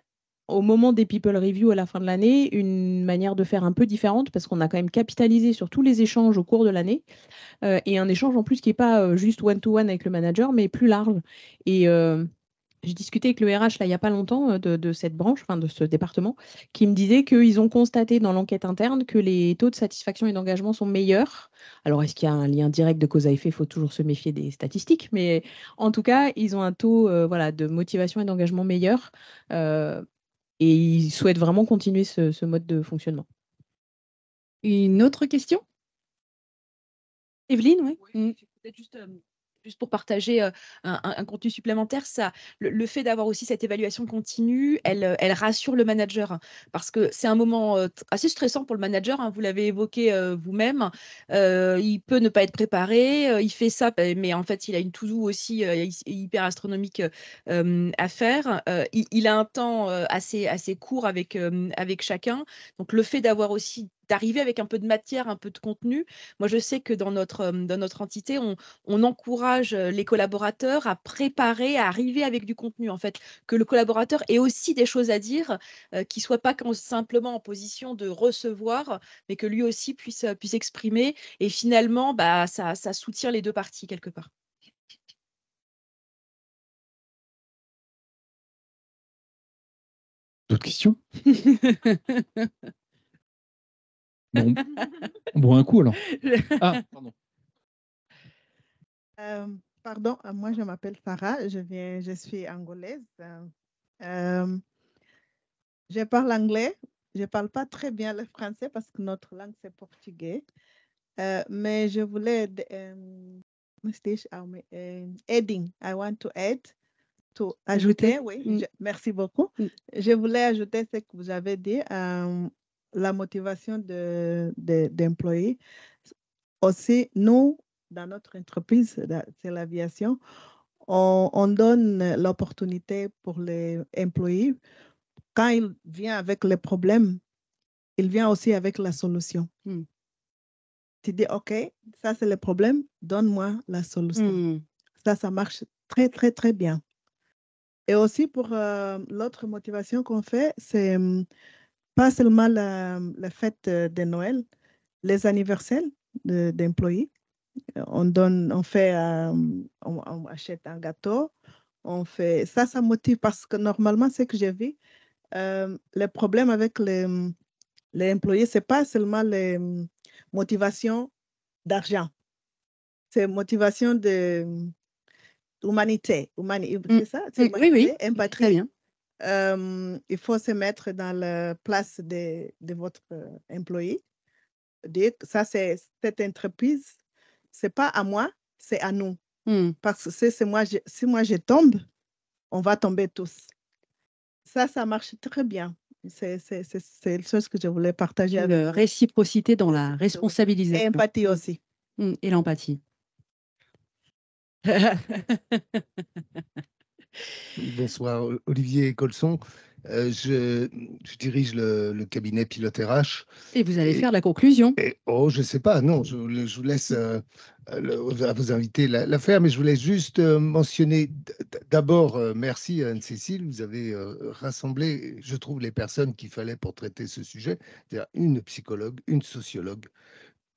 au moment des People Review à la fin de l'année, une manière de faire un peu différente parce qu'on a quand même capitalisé sur tous les échanges au cours de l'année et un échange en plus qui n'est pas juste one-to-one avec le manager, mais plus large. Et J'ai discuté avec le RH là, il n'y a pas longtemps de cette branche, enfin de ce département, qui me disait qu'ils ont constaté dans l'enquête interne que les taux de satisfaction et d'engagement sont meilleurs. Alors, est-ce qu'il y a un lien direct de cause à effet? Il faut toujours se méfier des statistiques, mais en tout cas, ils ont un taux voilà, de motivation et d'engagement meilleur et ils souhaitent vraiment continuer ce mode de fonctionnement. Une autre question? Evelyne, oui. Peut-être juste pour partager un contenu supplémentaire, le fait d'avoir aussi cette évaluation continue, elle rassure le manager, hein, parce que c'est un moment assez stressant pour le manager, hein, vous l'avez évoqué vous-même. Il peut ne pas être préparé, il fait ça, mais en fait, il a une to-do aussi hyper astronomique à faire. Il a un temps assez court avec chacun. Donc, le fait d'arriver avec un peu de matière, un peu de contenu. Moi, je sais que dans notre entité, on encourage les collaborateurs à préparer, à arriver avec du contenu, en fait, que le collaborateur ait aussi des choses à dire, qu'il ne soit pas simplement en position de recevoir, mais que lui aussi puisse exprimer. Et finalement, bah, ça soutient les deux parties quelque part. D'autres questions? Bon, on boit un coup alors. Ah, pardon. Pardon, moi je m'appelle Farah, je suis angolaise. Je parle anglais, je ne parle pas très bien le français parce que notre langue c'est portugais. Mais je voulais adding. I want to add, ajouter, oui. Merci beaucoup. Je voulais ajouter ce que vous avez dit, la motivation d'employés. Aussi, nous, dans notre entreprise, c'est l'aviation, on donne l'opportunité pour les employés. Quand il vient avec les problèmes, il vient aussi avec la solution. Tu dis, OK, ça c'est le problème, donne-moi la solution. Ça marche très, très, très bien. Et aussi pour l'autre motivation qu'on fait, c'est pas seulement la fête de Noël, les anniversaires d'employés. On achète un gâteau, on fait ça motive parce que normalement, ce que j'ai vu, le problème avec les employés, c'est pas seulement les motivations d'argent, c'est motivation d'humanité. C'est ça? C'est Oui, empathie. Très bien. Il faut se mettre dans la place de votre employé. Ça, c'est cette entreprise, c'est pas à moi, c'est à nous. Parce que si moi je tombe, on va tomber tous. Ça marche très bien. C'est une chose que je voulais partager avec vous. Réciprocité dans la responsabilisation. Et empathie aussi. Et l'empathie. Bonsoir, Olivier Colson. Je dirige le cabinet Pilote RH. Et vous allez faire la conclusion. Je ne sais pas, non, je vous laisse à vos invités la faire, mais je voulais juste mentionner d'abord, merci à Anne-Cécile, vous avez rassemblé, je trouve, les personnes qu'il fallait pour traiter ce sujet, c'est-à-dire une psychologue, une sociologue,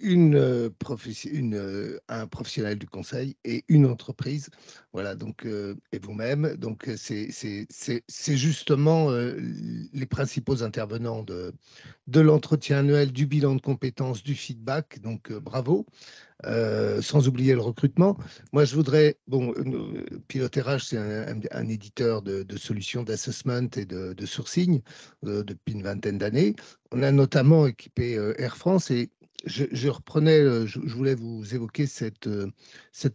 un professionnel du conseil et une entreprise. Voilà, donc, et vous-même. Donc, c'est justement les principaux intervenants de l'entretien annuel, du bilan de compétences, du feedback. Donc, bravo. Sans oublier le recrutement. Moi, je voudrais, Pilote RH, c'est un éditeur de solutions d'assessment et de sourcing depuis une vingtaine d'années. On a notamment équipé Air France et je voulais vous évoquer cette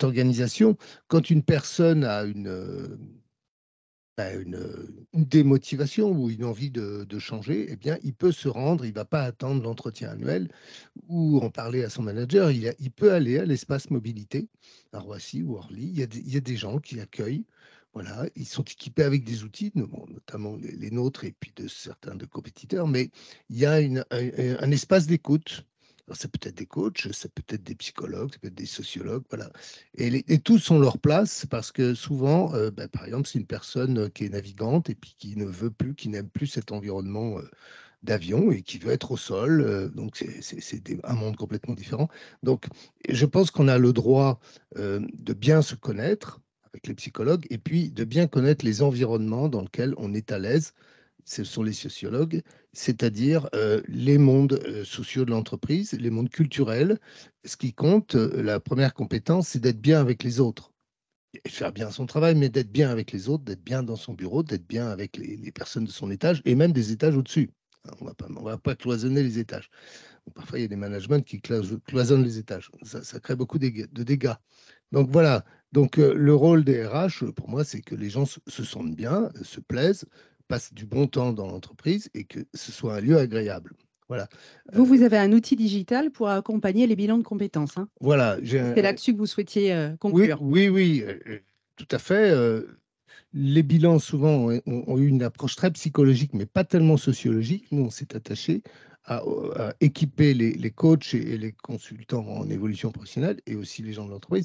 organisation. Quand une personne a une démotivation ou une envie de changer, eh bien, il peut se rendre, il ne va pas attendre l'entretien annuel ou en parler à son manager. Il peut aller à l'espace mobilité, à Roissy ou Orly. Il y a des gens qui accueillent. Voilà, ils sont équipés avec des outils, notamment les nôtres et puis de certains de compétiteurs, mais il y a un espace d'écoute. Alors, ça peut être des coachs, ça peut être des psychologues, ça peut être des sociologues, voilà. Et tous ont leur place parce que souvent, par exemple, c'est une personne qui est navigante et puis qui ne veut plus, qui n'aime plus cet environnement d'avion et qui veut être au sol. Donc, c'est un monde complètement différent. Donc, je pense qu'on a le droit de bien se connaître avec les psychologues, et puis de bien connaître les environnements dans lesquels on est à l'aise. Ce sont les sociologues, c'est-à-dire les mondes sociaux de l'entreprise, les mondes culturels. Ce qui compte, la première compétence, c'est d'être bien avec les autres. Et faire bien son travail, mais d'être bien avec les autres, d'être bien dans son bureau, d'être bien avec les personnes de son étage et même des étages au-dessus. On ne va pas cloisonner les étages. Parfois, il y a des managements qui cloisonnent les étages. Ça crée beaucoup de dégâts. Donc voilà. Donc le rôle des RH, pour moi, c'est que les gens se sentent bien, se plaisent, passent du bon temps dans l'entreprise et que ce soit un lieu agréable. Voilà. Vous avez un outil digital pour accompagner les bilans de compétences. Hein. Voilà. C'est là-dessus que vous souhaitiez conclure. Oui, tout à fait. Les bilans, souvent, ont eu une approche très psychologique, mais pas tellement sociologique. Nous, on s'est attaché à équiper les coachs et les consultants en évolution professionnelle et aussi les gens de l'entreprise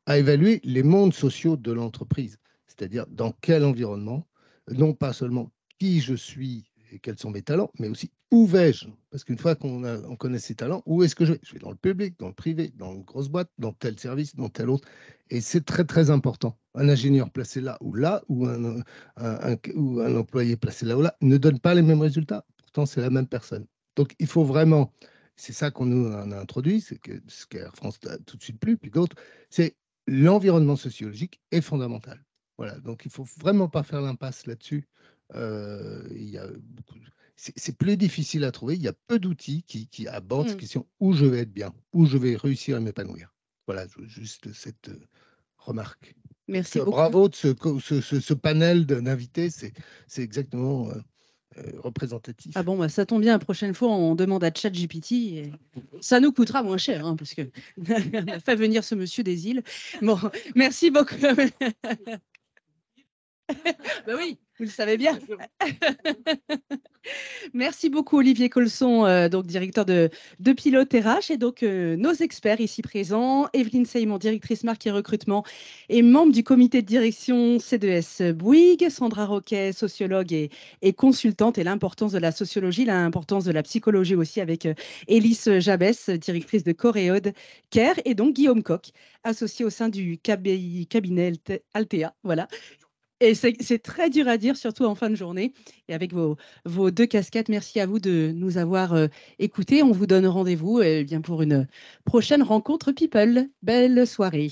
à évaluer les mondes sociaux de l'entreprise, c'est-à-dire dans quel environnement, non pas seulement qui je suis et quels sont mes talents, mais aussi où vais-je. Parce qu'une fois qu'on connaît ses talents, où est-ce que je vais? Je vais dans le public, dans le privé, dans une grosse boîte, dans tel service, dans tel autre. Et c'est très, très important. Un ingénieur placé là, ou un employé placé là ou là, ne donne pas les mêmes résultats. Pourtant, c'est la même personne. Donc, il faut vraiment, c'est ça qu'on nous a introduit, c'est que ce qu'Air France a tout de suite plu, puis d'autres, c'est l'environnement sociologique est fondamental. Voilà, donc il ne faut vraiment pas faire l'impasse là-dessus. C'est plus difficile à trouver. Il y a peu d'outils qui abordent cette question où je vais être bien, où je vais réussir à m'épanouir. Voilà, juste cette remarque. Merci beaucoup. Bravo de ce panel d'invités, c'est exactement représentatif. Ah bon, bah, ça tombe bien, la prochaine fois, on demande à ChatGPT et ça nous coûtera moins cher, hein, parce qu'on a fait venir ce monsieur des îles. Bon, merci beaucoup. Ben oui, vous le savez bien. Merci beaucoup Olivier Colson, donc directeur de Pilote RH, et donc nos experts ici présents, Evelyne Seymour, directrice marque et recrutement et membre du comité de direction C2S Bouygues, Sandra Roquet, sociologue et consultante, et l'importance de la sociologie, l'importance de la psychologie aussi avec Élise Jabès, directrice de Coréode Care, et donc Guillaume Coq, associé au sein du cabinet Altea. Voilà. Et c'est très dur à dire, surtout en fin de journée. Et avec vos deux casquettes, merci à vous de nous avoir écoutés. On vous donne rendez-vous bien pour une prochaine rencontre People. Belle soirée.